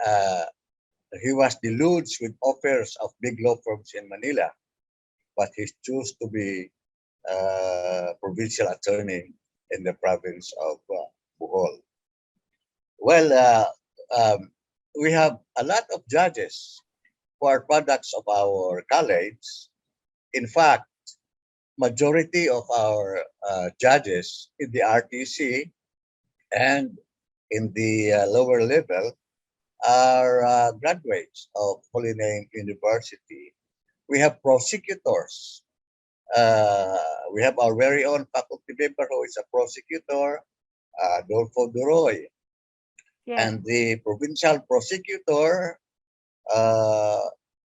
was deluged with offers of big law firms in Manila, but he chose to be provincial attorney in the province of Bohol. Well, we have a lot of judges who are products of our college. In fact, majority of our judges in the RTC and in the lower level are graduates of Holy Name University. We have prosecutors. We have our very own faculty member who is a prosecutor, Adolfo Duroy. Yes. And the provincial prosecutor,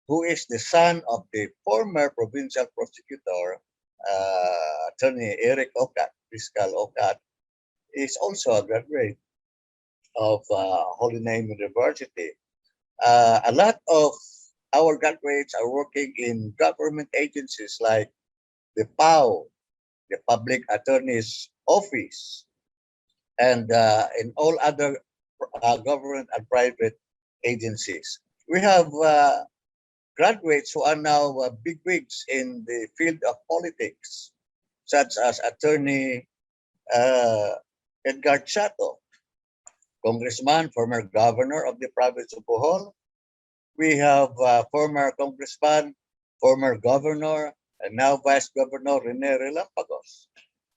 who is the son of the former provincial prosecutor, Attorney Eric Ocat, Fiscal Ocat, is also a graduate of Holy Name University. A lot of our graduates are working in government agencies like the PAO, the Public Attorney's Office, and in all other government and private agencies. We have graduates who are now bigwigs in the field of politics, such as Attorney Edgar Chato, Congressman, former governor of the province of Bohol. We have former congressman, former governor, and now Vice Governor Rene Relampagos.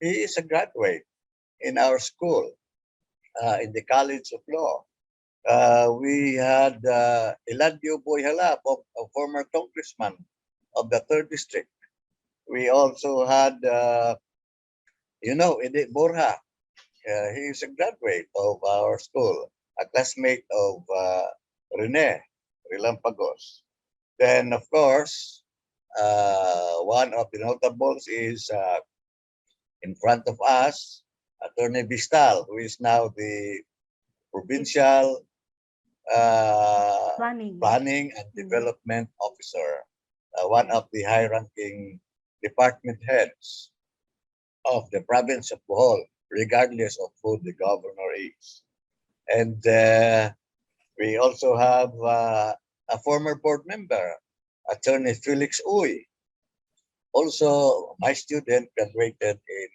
He is a graduate in our school, in the College of Law. We had Eladio Boyhala, a former congressman of the 3rd District. We also had, Edith Borja. He is a graduate of our school, a classmate of Rene Relampagos. Then, of course, one of the notables is in front of us, Attorney Bistal, who is now the provincial planning and development officer, one of the high-ranking department heads of the province of Bohol, regardless of who the governor is. And we also have a former board member, Attorney Felix Uy, also my student, graduated in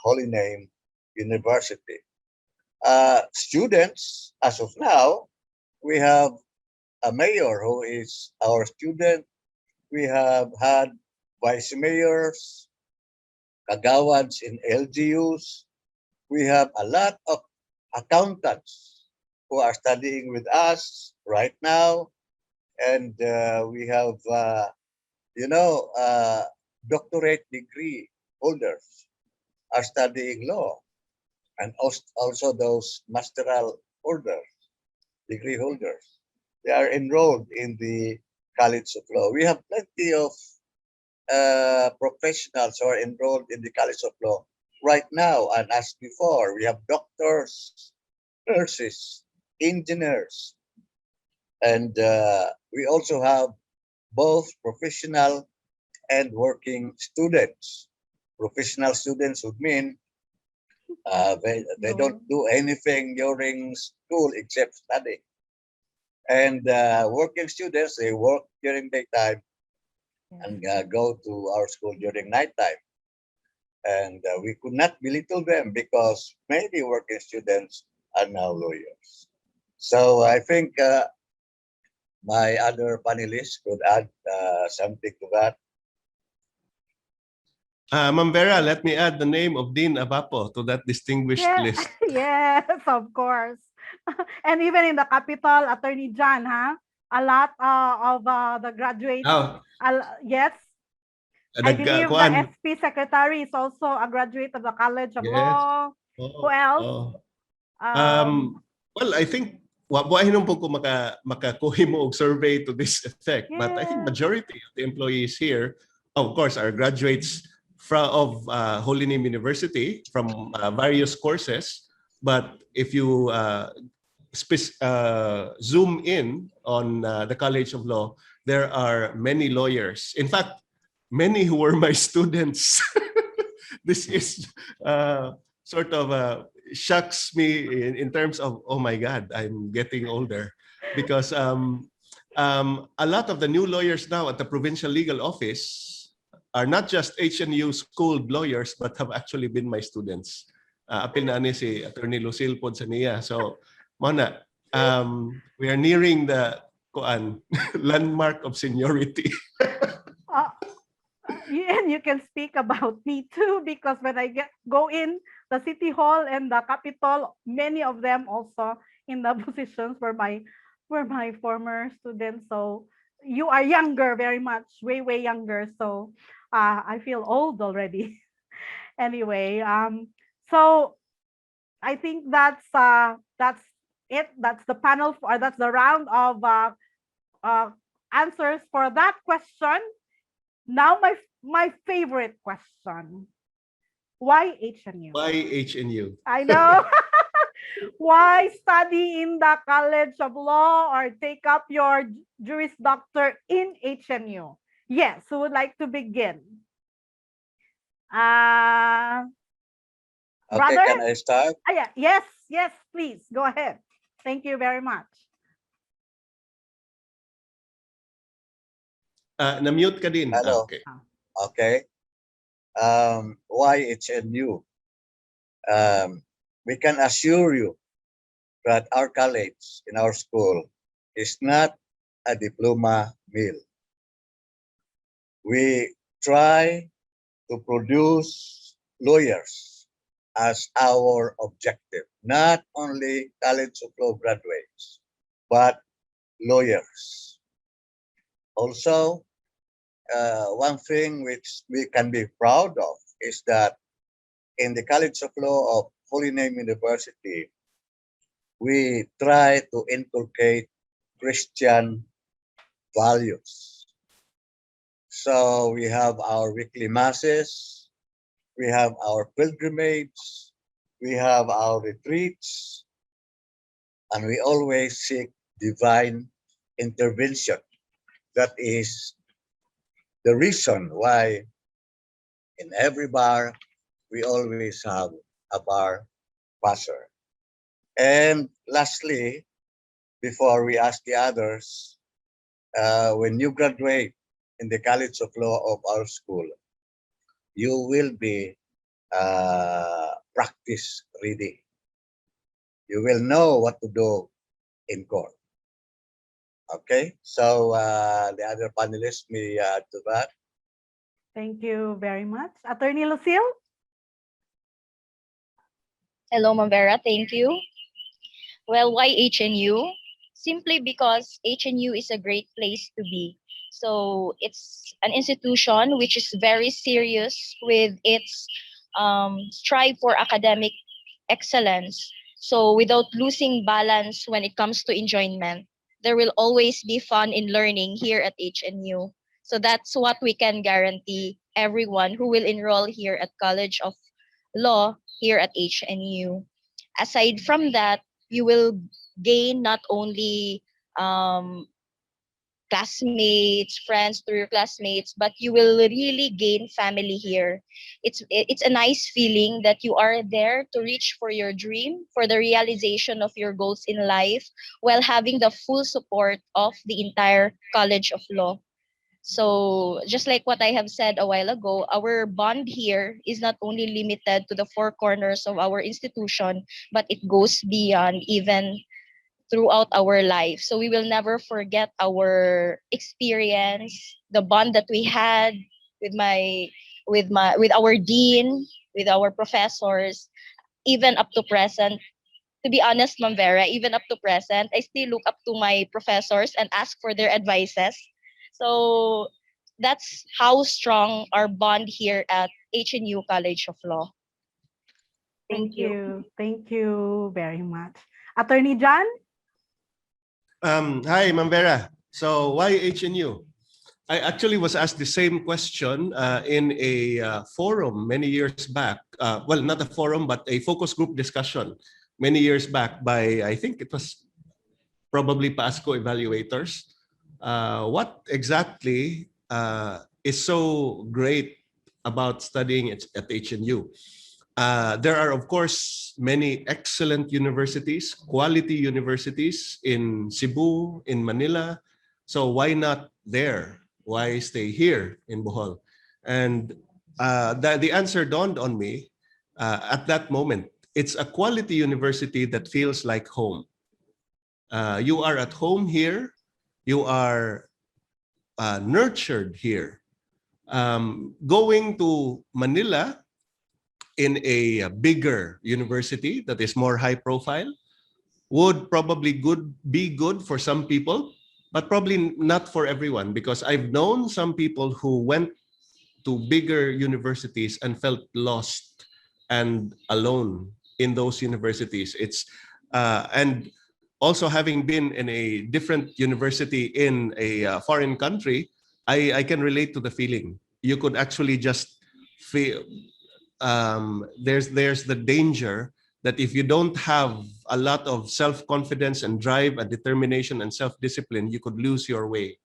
Holy Name University. Students, as of now, we have a mayor who is our student. We have had vice mayors, kagawads in LGUs. We have a lot of accountants who are studying with us right now. And we have, doctorate degree holders are studying law. And also those masteral holders, degree holders. They are enrolled in the College of Law. We have plenty of professionals who are enrolled in the College of Law right now. And as before, we have doctors, nurses, engineers, and we also have both professional and working students. Professional students would mean they don't do anything during school except study. And working students, they work during daytime and go to our school during nighttime. And we could not belittle them because many working students are now lawyers. So I think my other panelists could add something to that. Ma'am Vera, let me add the name of Dean Abapo to that distinguished list. Yes, of course. And even in the capital, Attorney John, a lot of the graduates. Yes. I believe the SP secretary is also a graduate of the College of Law. Who else? Well, I think wabuhayin po ko makakuhi mo og survey to this effect, but I think majority of the employees here, of course, are graduates of Holy Name University from various courses. But if you zoom in on the College of Law, there are many lawyers. In fact, many who were my students. This is sort of shocks me in terms of, oh my God, I'm getting older. Because a lot of the new lawyers now at the Provincial Legal Office are not just HNU schooled lawyers, but have actually been my students. Apil na ni si Attorney Lucille pod sa niya. So, Mona, we are nearing the landmark of seniority. And you can speak about me too, because when I go in the City Hall and the Capitol, many of them also in the positions were my former students. So you are younger, very much, way younger. So I feel old already. Anyway, so I think that's it. That's the panel for that's the round of answers for that question. Now my favorite question. Why HNU? Why HNU? I know. Why study in the College of Law or take up your Juris Doctor in HNU? Yes, who would like to begin? Okay, Brother? can I start? Yeah. Yes, please. Go ahead. Thank you very much. Na-mute ka din. Hello. Okay. Okay. Why HNU? We can assure you that our college in our school is not a diploma mill. We try to produce lawyers as our objective, not only College of Law graduates, but lawyers. Also, one thing which we can be proud of is that in the College of Law of Holy Name University, we try to inculcate Christian values. So we have our weekly masses, we have our pilgrimage, we have our retreats, and we always seek divine intervention. That is the reason why in every bar, we always have a bar passer. And lastly, before we ask the others, when you graduate in the College of Law of our school, you will be practice ready. You will know what to do in court. Okay, so the other panelists may add to that. Thank you very much. Attorney Lucille? Hello, Ma'am Vera. Thank you. Well, why HNU? Simply because HNU is a great place to be. So it's an institution which is very serious with its strive for academic excellence. So without losing balance when it comes to enjoyment, there will always be fun in learning here at HNU. So that's what we can guarantee everyone who will enroll here at College of Law here at HNU. Aside from that, you will gain not only classmates, friends through your classmates, but you will really gain family here. It's a nice feeling that you are there to reach for your dream, for the realization of your goals in life, while having the full support of the entire College of Law. So just like what I have said a while ago, our bond here is not only limited to the four corners of our institution, but it goes beyond even throughout our life. So we will never forget our experience, the bond that we had with our dean, with our professors, even up to present. To be honest, Ma'am Vera, even up to present, I still look up to my professors and ask for their advices. So that's how strong our bond here at HNU College of Law. Thank you. Thank you very much. Attorney John? Hi, Ma'am Vera. So why HNU? I actually was asked the same question in a forum many years back. Well, not a forum, but a focus group discussion many years back by, I think it was probably PASCO evaluators. What exactly is so great about studying at HNU? There are, of course, many excellent universities, quality universities in Cebu, in Manila. So why not there? Why stay here in Bohol? And the answer dawned on me at that moment. It's a quality university that feels like home. You are at home here. You are nurtured here. Going to Manila in a bigger university that is more high profile would probably be good for some people, but probably not for everyone, because I've known some people who went to bigger universities and felt lost and alone in those universities. And also, having been in a different university in a foreign country, I can relate to the feeling. You could actually just feel there's the danger that if you don't have a lot of self-confidence and drive and determination and self-discipline, you could lose your way.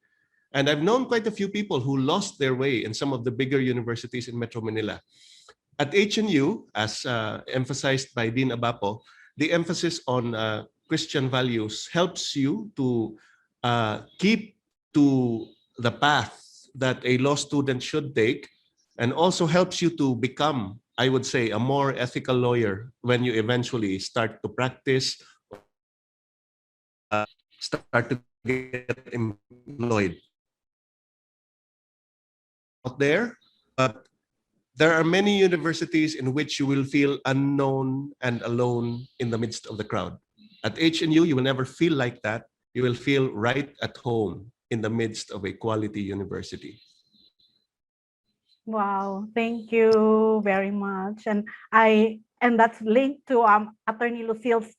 And I've known quite a few people who lost their way in some of the bigger universities in Metro Manila. At HNU, as emphasized by Dean Abapo, the emphasis on Christian values helps you to keep to the path that a law student should take, and also helps you to become, I would say, a more ethical lawyer when you eventually start to practice, start to get employed out there. But there are many universities in which you will feel unknown and alone in the midst of the crowd. At HNU, you will never feel like that. You will feel right at home in the midst of a quality university. Wow, thank you very much. And that's linked to Attorney Lucille's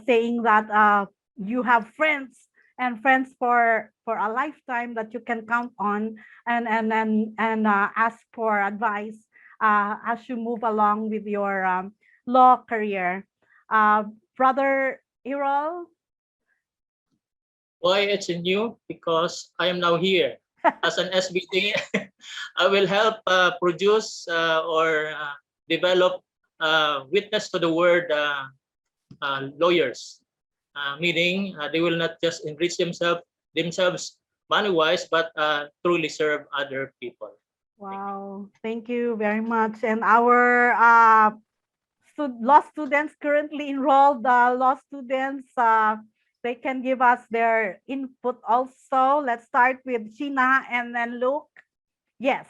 saying that you have friends and friends for a lifetime that you can count on and ask for advice as you move along with your law career. Brother Errol? Why it's new? Because I am now here as an SBD. I will help produce or develop witness to the word lawyers, meaning they will not just enrich themselves money-wise, but truly serve other people. Wow, thank you very much. And our law students currently enrolled, law students, they can give us their input also. Let's start with Sheena and then Luke. Yes.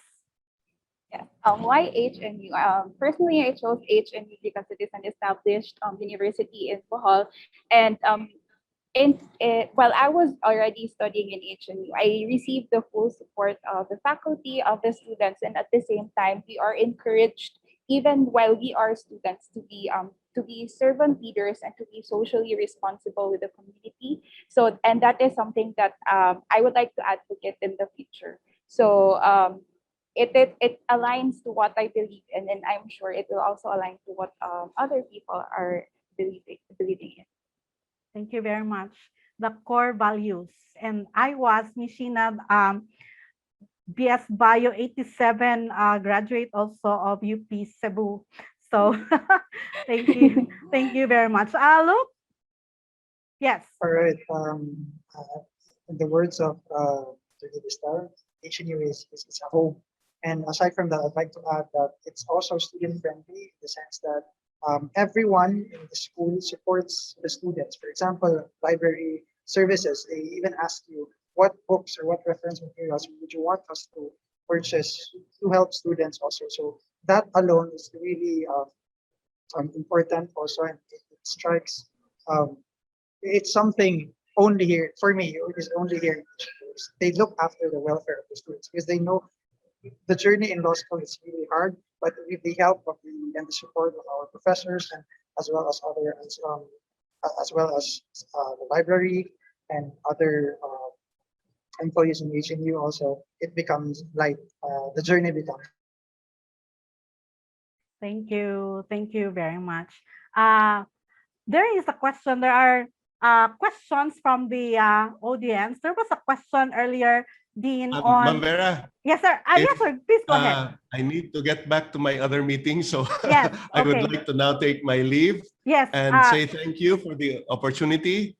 Yeah. Why HNU? Personally, I chose HNU because it is an established university in Bohol, and while I was already studying in HNU, I received the full support of the faculty, of the students, and at the same time, we are encouraged, even while we are students, to be servant leaders and to be socially responsible with the community. So, and that is something that I would like to advocate in the future. So it aligns to what I believe in, and I'm sure it will also align to what other people are believing in. Thank you very much. The core values. And I was Nishina, BS Bio 87 graduate also of UP Cebu. So thank you. Thank you very much. Luke? Yes. All right. In the words of Juris Doctor, HNU is a home. And aside from that, I'd like to add that it's also student friendly in the sense that everyone in the school supports the students. For example, library services, they even ask you what books or what reference materials would you want us to purchase to help students also. So that alone is really important also, and it strikes, it's something only here, for me, it is only here. They look after the welfare of the students because they know the journey in law school is really hard, but with the help of and the support of our professors and as well as the library and other employees in HNU also, it becomes light. The journey becomes. Thank you. Thank you very much. there is a question. There are questions from the audience. There was a question earlier, Dean, Ma'am on. Vera, Yes, sir. Yes, if sir. Please go ahead. I need to get back to my other meeting, so Yes. I would Okay. like to now take my leave Yes. and say thank you for the opportunity.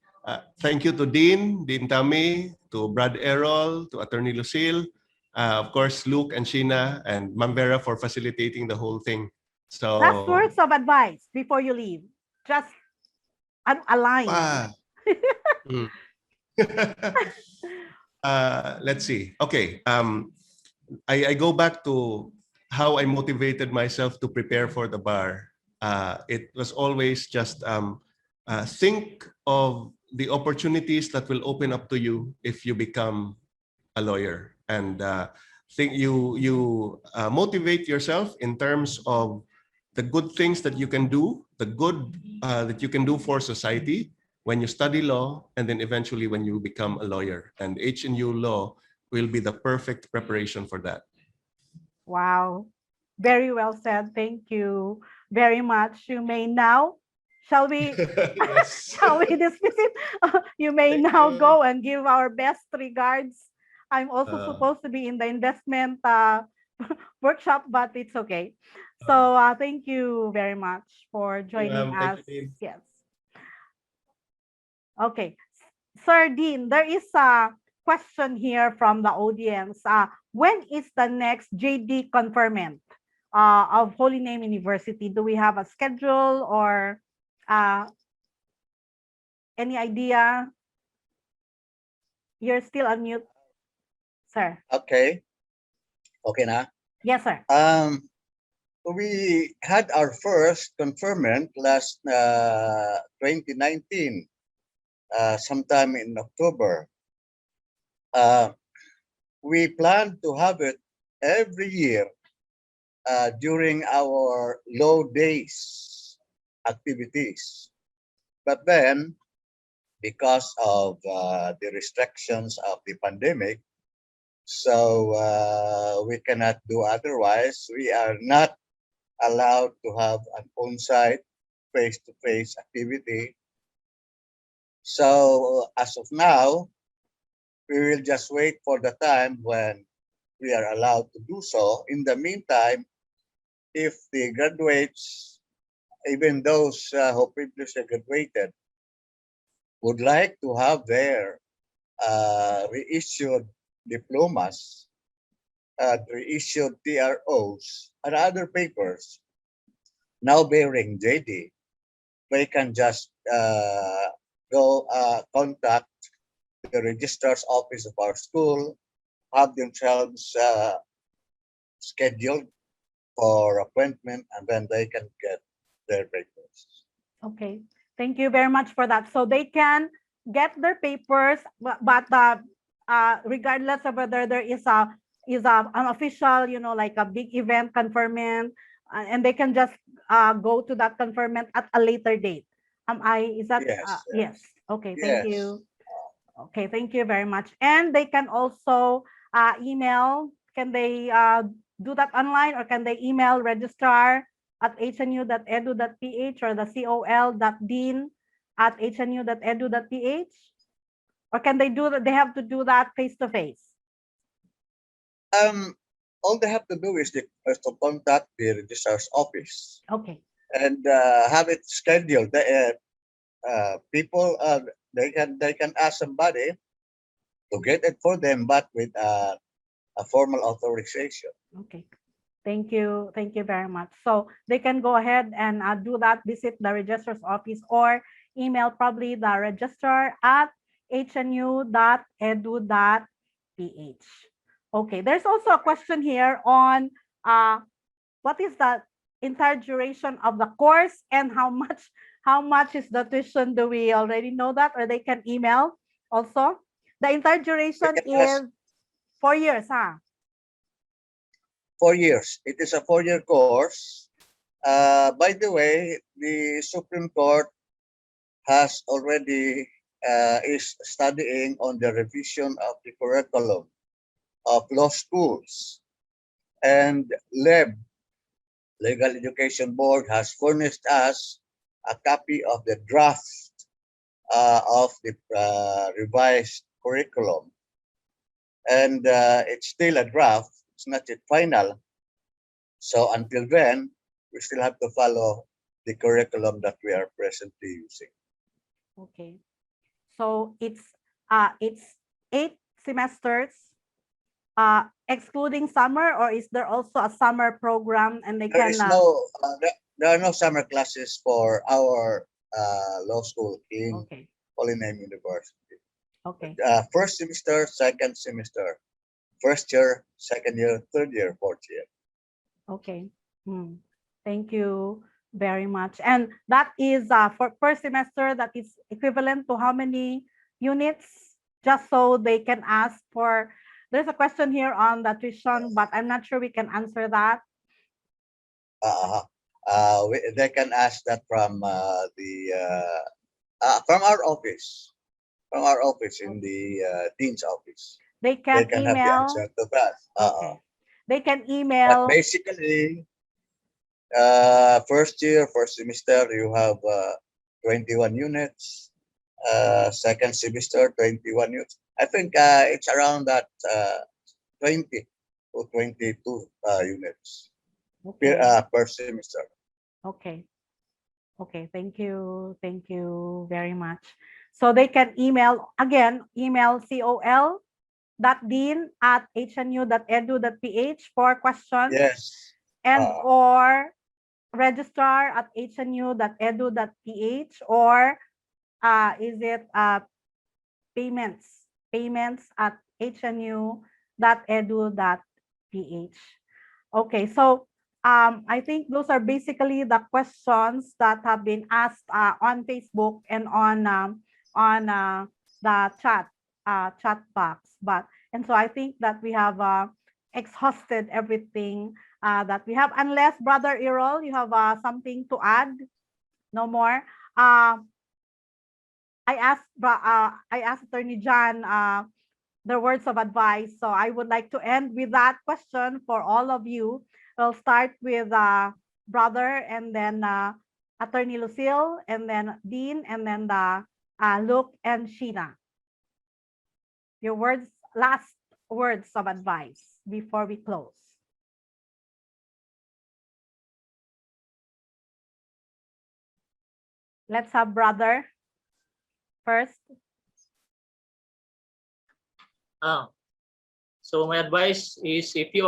Thank you to Dean Tami, to Brad Errol, to Attorney Lucille, of course, Luke and Sheena, and Ma'am Vera for facilitating the whole thing. So, last words of advice before you leave. Just a line. Hmm. Let's see. Okay. I go back to how I motivated myself to prepare for the bar. It was always just think of the opportunities that will open up to you if you become a lawyer, and think you motivate yourself in terms of the good things that you can do, the good that you can do for society when you study law, and then eventually when you become a lawyer. And HNU Law will be the perfect preparation for that. Wow. Very well said. Thank you very much. You may now, shall we, Yes. shall we dismiss it? You may Thank now you. go and give our best regards. I'm also supposed to be in the investment workshop, but it's okay. So thank you very much for joining us. Thank you, Dean. Yes. Okay. Sir Dean, there is a question here from the audience. When is the next JD conferment of Holy Name University? Do we have a schedule or any idea? You're still on mute, sir. Okay. Okay na. Yes, sir. We had our first conferment last 2019, sometime in October. We plan to have it every year during our low days activities. But then, because of the restrictions of the pandemic, so we cannot do otherwise. We are not allowed to have an on-site face-to-face activity. So as of now, we will just wait for the time when we are allowed to do so. In the meantime, if the graduates, even those who previously graduated, would like to have their reissued diplomas, reissued TROs, and other papers now bearing JD, they can just go contact the registrar's office of our school, have themselves scheduled for appointment, and then they can get their papers. Okay. Thank you very much for that. So they can get their papers, but regardless of whether there is an official, like a big event conferment, and they can just go to that conferment at a later date. Is that? Yes. Yes. Okay. Thank Yes. you. Okay. Thank you very much. And they can also email. Can they do that online, or can they email registrar at hnu.edu.ph or the col.dean@hnu.edu.ph? Or can they do that? They have to do that face to face. All they have to do is to contact the registrar's office Okay. and have it scheduled. People they can ask somebody to get it for them, but with a formal authorization. Okay. Thank you. Thank you very much. So they can go ahead and do that, visit the registrar's office, or email probably the registrar at hnu.edu.ph. Okay, there's also a question here on what is the entire duration of the course and how much is the tuition? Do we already know that, or they can email also? The entire duration is 4 years, huh? 4 years. It is a 4-year course. By the way, the Supreme Court has already is studying on the revision of the curriculum of law schools, and LEB, Legal Education Board, has furnished us a copy of the draft of the revised curriculum. And it's still a draft, it's not yet final. So until then, we still have to follow the curriculum that we are presently using. Okay. So it's 8 semesters, excluding summer, or is there also a summer program and they There can is there are no summer classes for our law school in okay, Holy Name University. okay, First semester, second semester, first year, second year, third year, fourth year. okay. Thank you very much. And that is for per semester, that is equivalent to how many units? Just so they can ask for. There's a question here on the tuition, but I'm not sure we can answer that. They can ask that from from our office, in the dean's office. They They can can have the email. answer to that. Okay. They can But email. basically, first year, first semester, you have 21 units. Second semester, 21 units. I think it's around that 20 to 22 units Okay. per semester. Okay. Okay. Thank you. Thank you very much. So they can email again, email col.dean@hnu.edu.ph for questions. Yes. And or registrar@hnu.edu.ph, or is it payments@hnu.edu.ph. Okay, so I think those are basically the questions that have been asked on Facebook and on the chat box. And so I think that we have exhausted everything that we have, unless Brother Errol, you have something to add. No more. I asked Attorney John the words of advice, so I would like to end with that question for all of you. We'll start with Brother, and then Attorney Lucille, and then Dean, and then Luke and Sheena. Your last words of advice before we close. Let's have Brother first. So my advice is, if you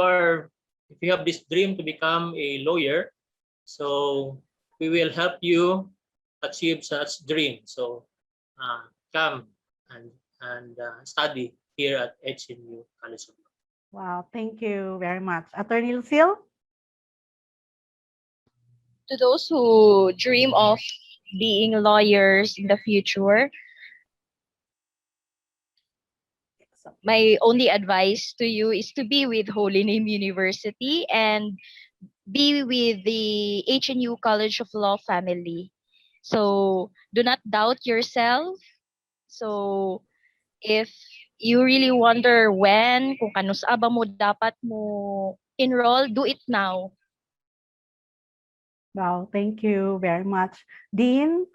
have this dream to become a lawyer, so we will help you achieve such dream. So come and study here at HNU College of Law. Wow, thank you very much. Attorney Lucille? To those who dream of being lawyers in the future, my only advice to you is to be with Holy Name University and be with the HNU College of Law family. So do not doubt yourself. So if you really wonder when, kung kano sa ba mo dapat mo enroll, do it now. Wow, thank you very much. Dean,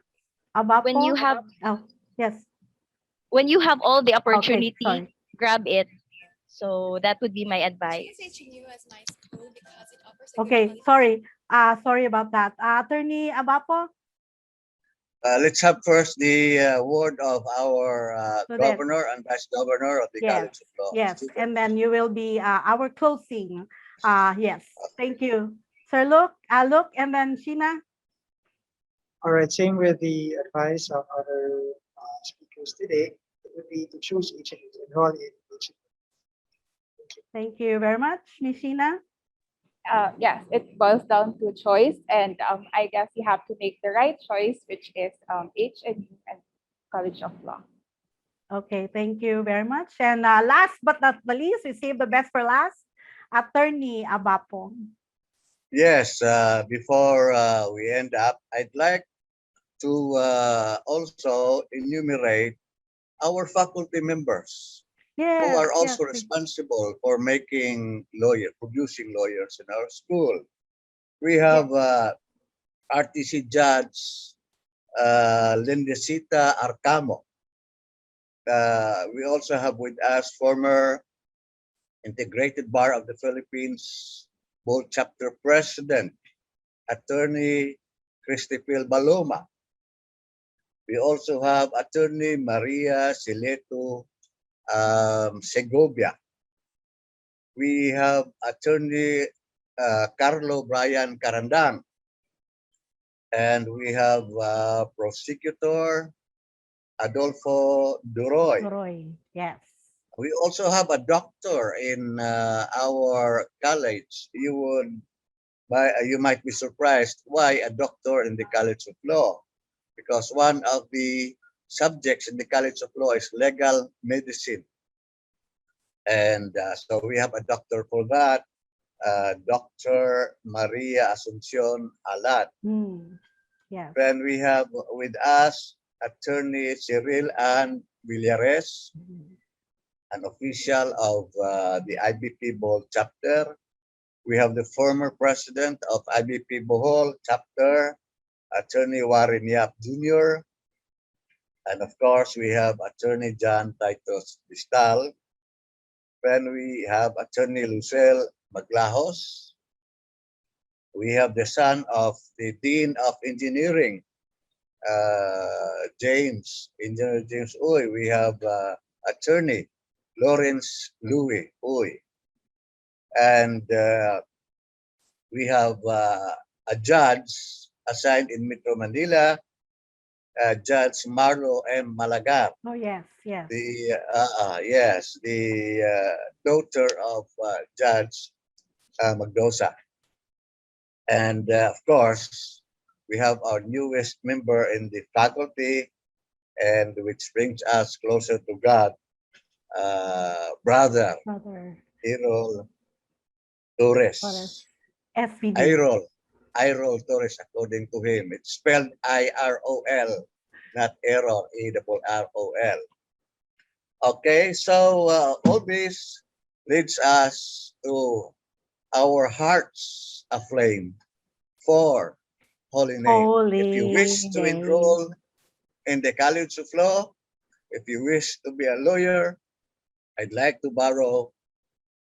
Abapo? When you have yes. When you have all the opportunity, sorry. grab it. So that would be my advice. Okay, sorry. Sorry about that. Attorney Abapo? Let's have first the word of our Student. governor and vice governor of the Yes, College of Law. yes, Student. and then you will be our closing. Yes, thank you. Sir Luke, and then Sheena. All right, same with the advice of other speakers today. It would be to choose HNU, to enroll in HNU. Thank you very much, Ms. Sheena. Yes, it boils down to choice, and I guess you have to make the right choice, which is HNU and College of Law. Okay, thank you very much. And last but not the least, we save the best for last, Attorney Abapo. Yes, before we end up, I'd like to also enumerate our faculty members who are also responsible for producing lawyers in our school. We have RTC Judge Lindesita Arcamo. We also have with us former Integrated Bar of the Philippines Bold Chapter President, Attorney Cristipil Baloma. We also have Attorney Maria Sileto Segovia. We have Attorney Carlo Brian Carandang. And we have Prosecutor Adolfo Duroy. Roy, yes. We also have a doctor in our college. You might be surprised why a doctor in the College of Law, because one of the subjects in the College of Law is legal medicine, and so we have a doctor for that, Dr. Maria Asuncion Alat. Yes. Then we have with us Attorney Cyril Ann Villares, an official of the IBP Bohol chapter. We have the former president of IBP Bohol chapter, Attorney Warren Yap Jr. And of course, we have Attorney John Titus Distal. Then we have Attorney Lucel Maglahos. We have the son of the Dean of Engineering, Engineer James Uy. We have Attorney Lawrence Louis Uy. And we have a judge assigned in Metro Manila, Judge Marlo M. Malagar. Oh, yes, yes. The daughter of Judge Magdosa. And of course, we have our newest member in the faculty, and which brings us closer to God, Brother Errol Torres. SVD. Irol Torres, according to him. It's spelled I-R-O-L, not Errol, E-R-R-O-L. Okay, so all this leads us to our hearts aflame for Holy Name. If you wish to enroll in the College of Law, if you wish to be a lawyer, I'd like to borrow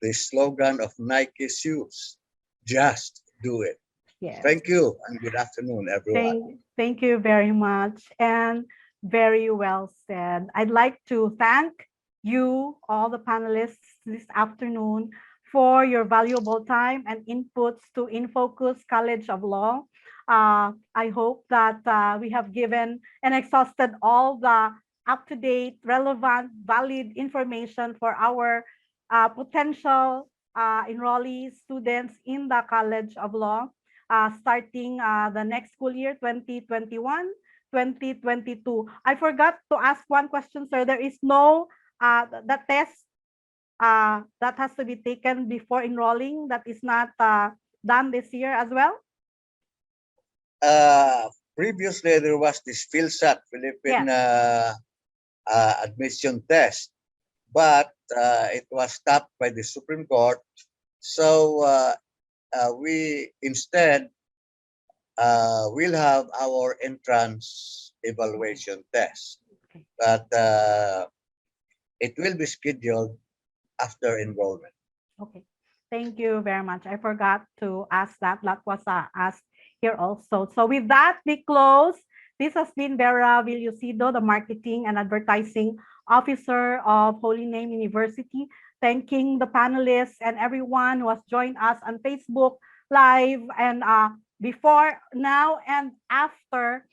the slogan of Nike shoes, just do it. Yes. Thank you and good afternoon, everyone. Thank you very much and very well said. I'd like to thank you, all the panelists this afternoon, for your valuable time and inputs to InFocus College of Law. I hope that we have given and exhausted all the up-to-date, relevant, valid information for our potential enrollees, students in the College of Law, starting the next school year, 2021-2022. I forgot to ask one question, sir. There is no the test that has to be taken before enrolling that is not done this year as well? Previously, there was this PhilSat, Philippine admission test, but it was stopped by the Supreme Court. So we instead will have our entrance evaluation test, but it will be scheduled after enrollment. Okay, thank you very much. I forgot to ask that. That was asked here also. So with that, we close. This has been Vera Villosido, the Marketing and Advertising Officer of Holy Name University, thanking the panelists and everyone who has joined us on Facebook Live and before, now, and after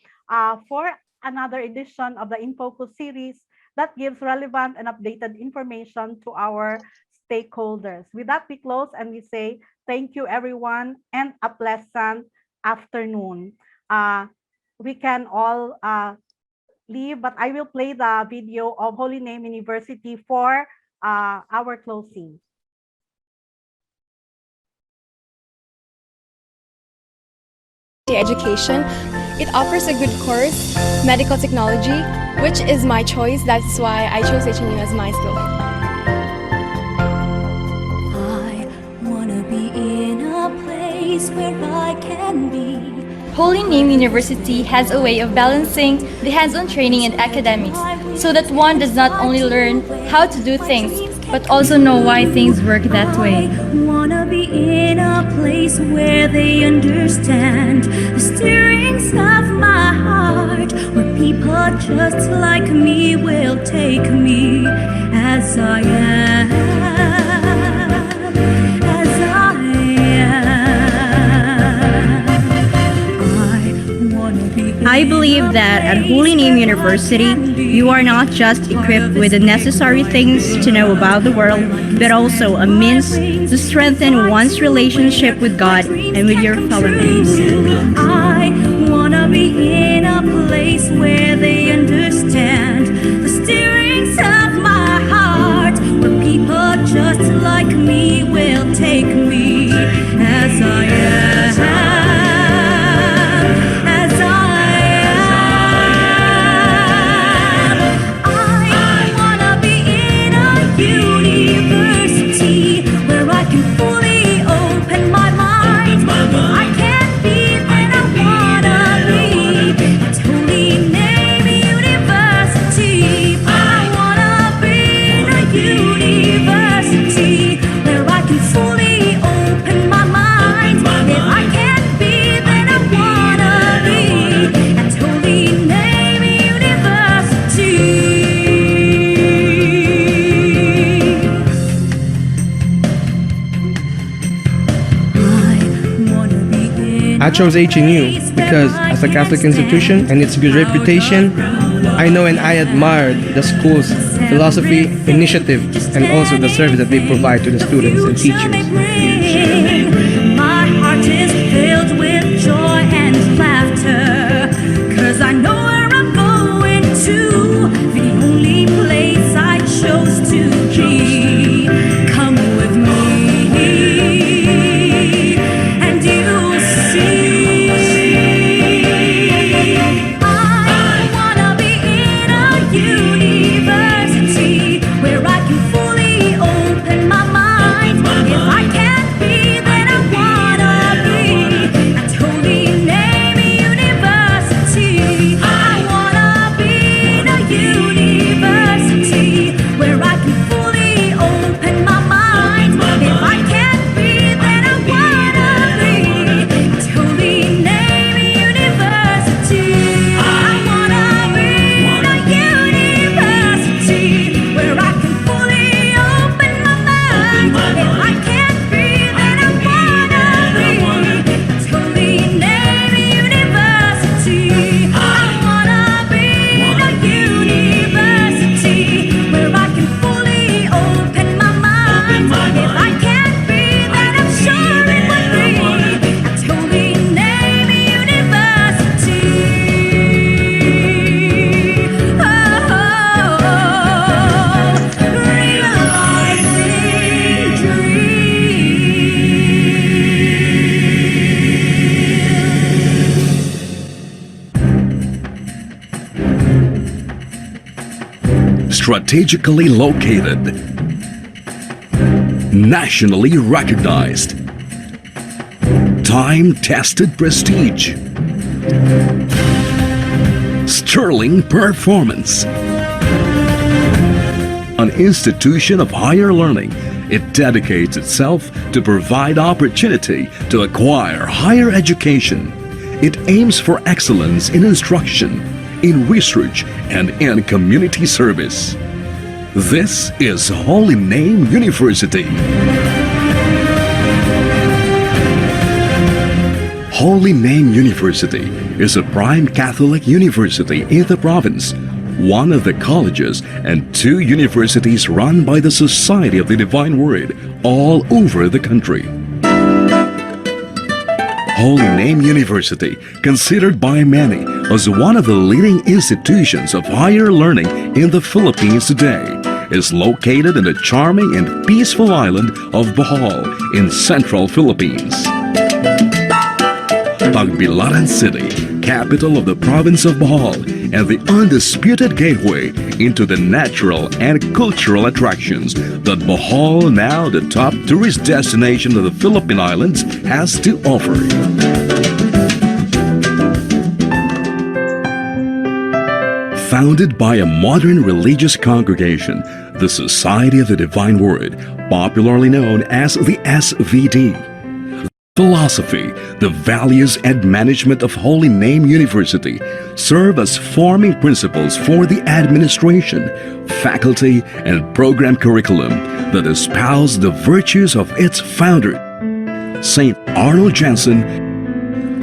for another edition of the InFocus series that gives relevant and updated information to our stakeholders. With that, we close and we say thank you, everyone, and a pleasant afternoon. We can all leave, but I will play the video of Holy Name University for our closing. Education. It offers a good course, medical technology, which is my choice. That's why I chose HNU as my school. I wanna be in a place where I can be Holy Name University has a way of balancing the hands-on training and academics so that one does not only learn how to do things, but also know why things work that way. Wanna be in a place where they understand the stirrings of my heart, where people just like me will take me as I am, as I am. I believe that at Holy Name University, you are not just equipped with the necessary things to know about the world, but also a means to strengthen one's relationship with God and with your fellow men. I wanna be in a place where they understand the stirrings of my heart, where people just like me will take me as I am, as I am. I wanna be in a university where I can fully open my mind. If I can't be, then I wanna be at Holy Name University. I wanna be in a university where I can fully open my mind. If I can't be, then I wanna be at Holy Name University. I chose HNU because as a Catholic institution and its good reputation, I know and I admire the school's philosophy, initiative, and also the service that they provide to the students and teachers. My heart is filled with joy and laughter, 'cause I know where I'm going to, the only place I chose to be. Come with me, and you will see. I wanna be in a university where I can fully open my mind. If I can't be, then I wanna be at Holy Name University. I wanna be in a university where I can fully open my mind. If I can't be, then I wanna be at Holy Name University. I wanna be in a university where I can fully open my mind. If I can't be, then I wanna be at Holy Name University. I wanna be in a university where I can fully open my mind. If I can't be, then I'm sure it would be at Holy Name University. Realizing Strategically located, nationally recognized, time-tested prestige, sterling performance. An institution of higher learning, it dedicates itself to provide opportunity to acquire higher education. It aims for excellence in instruction, in research, and in community service. This is Holy Name University. Holy Name University is a prime Catholic university in the province, one of the colleges and 2 universities run by the Society of the Divine Word all over the country. Holy Name University, considered by many as one of the leading institutions of higher learning in the Philippines today, is located in the charming and peaceful island of Bohol in central Philippines. Tagbilaran City, capital of the province of Bohol, and the undisputed gateway into the natural and cultural attractions that Bohol, now the top tourist destination of the Philippine Islands, has to offer. Founded by a modern religious congregation, the Society of the Divine Word, popularly known as the SVD. Philosophy, the values and management of Holy Name University serve as forming principles for the administration, faculty, and program curriculum that espouse the virtues of its founder, St. Arnold Jansen,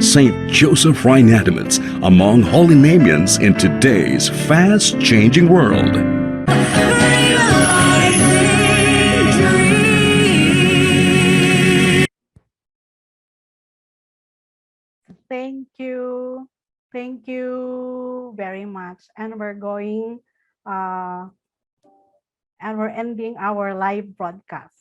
St. Joseph Reinadamants, among Holy Namians in today's fast-changing world. Thank you. Thank you very much. And we're going and we're ending our live broadcast.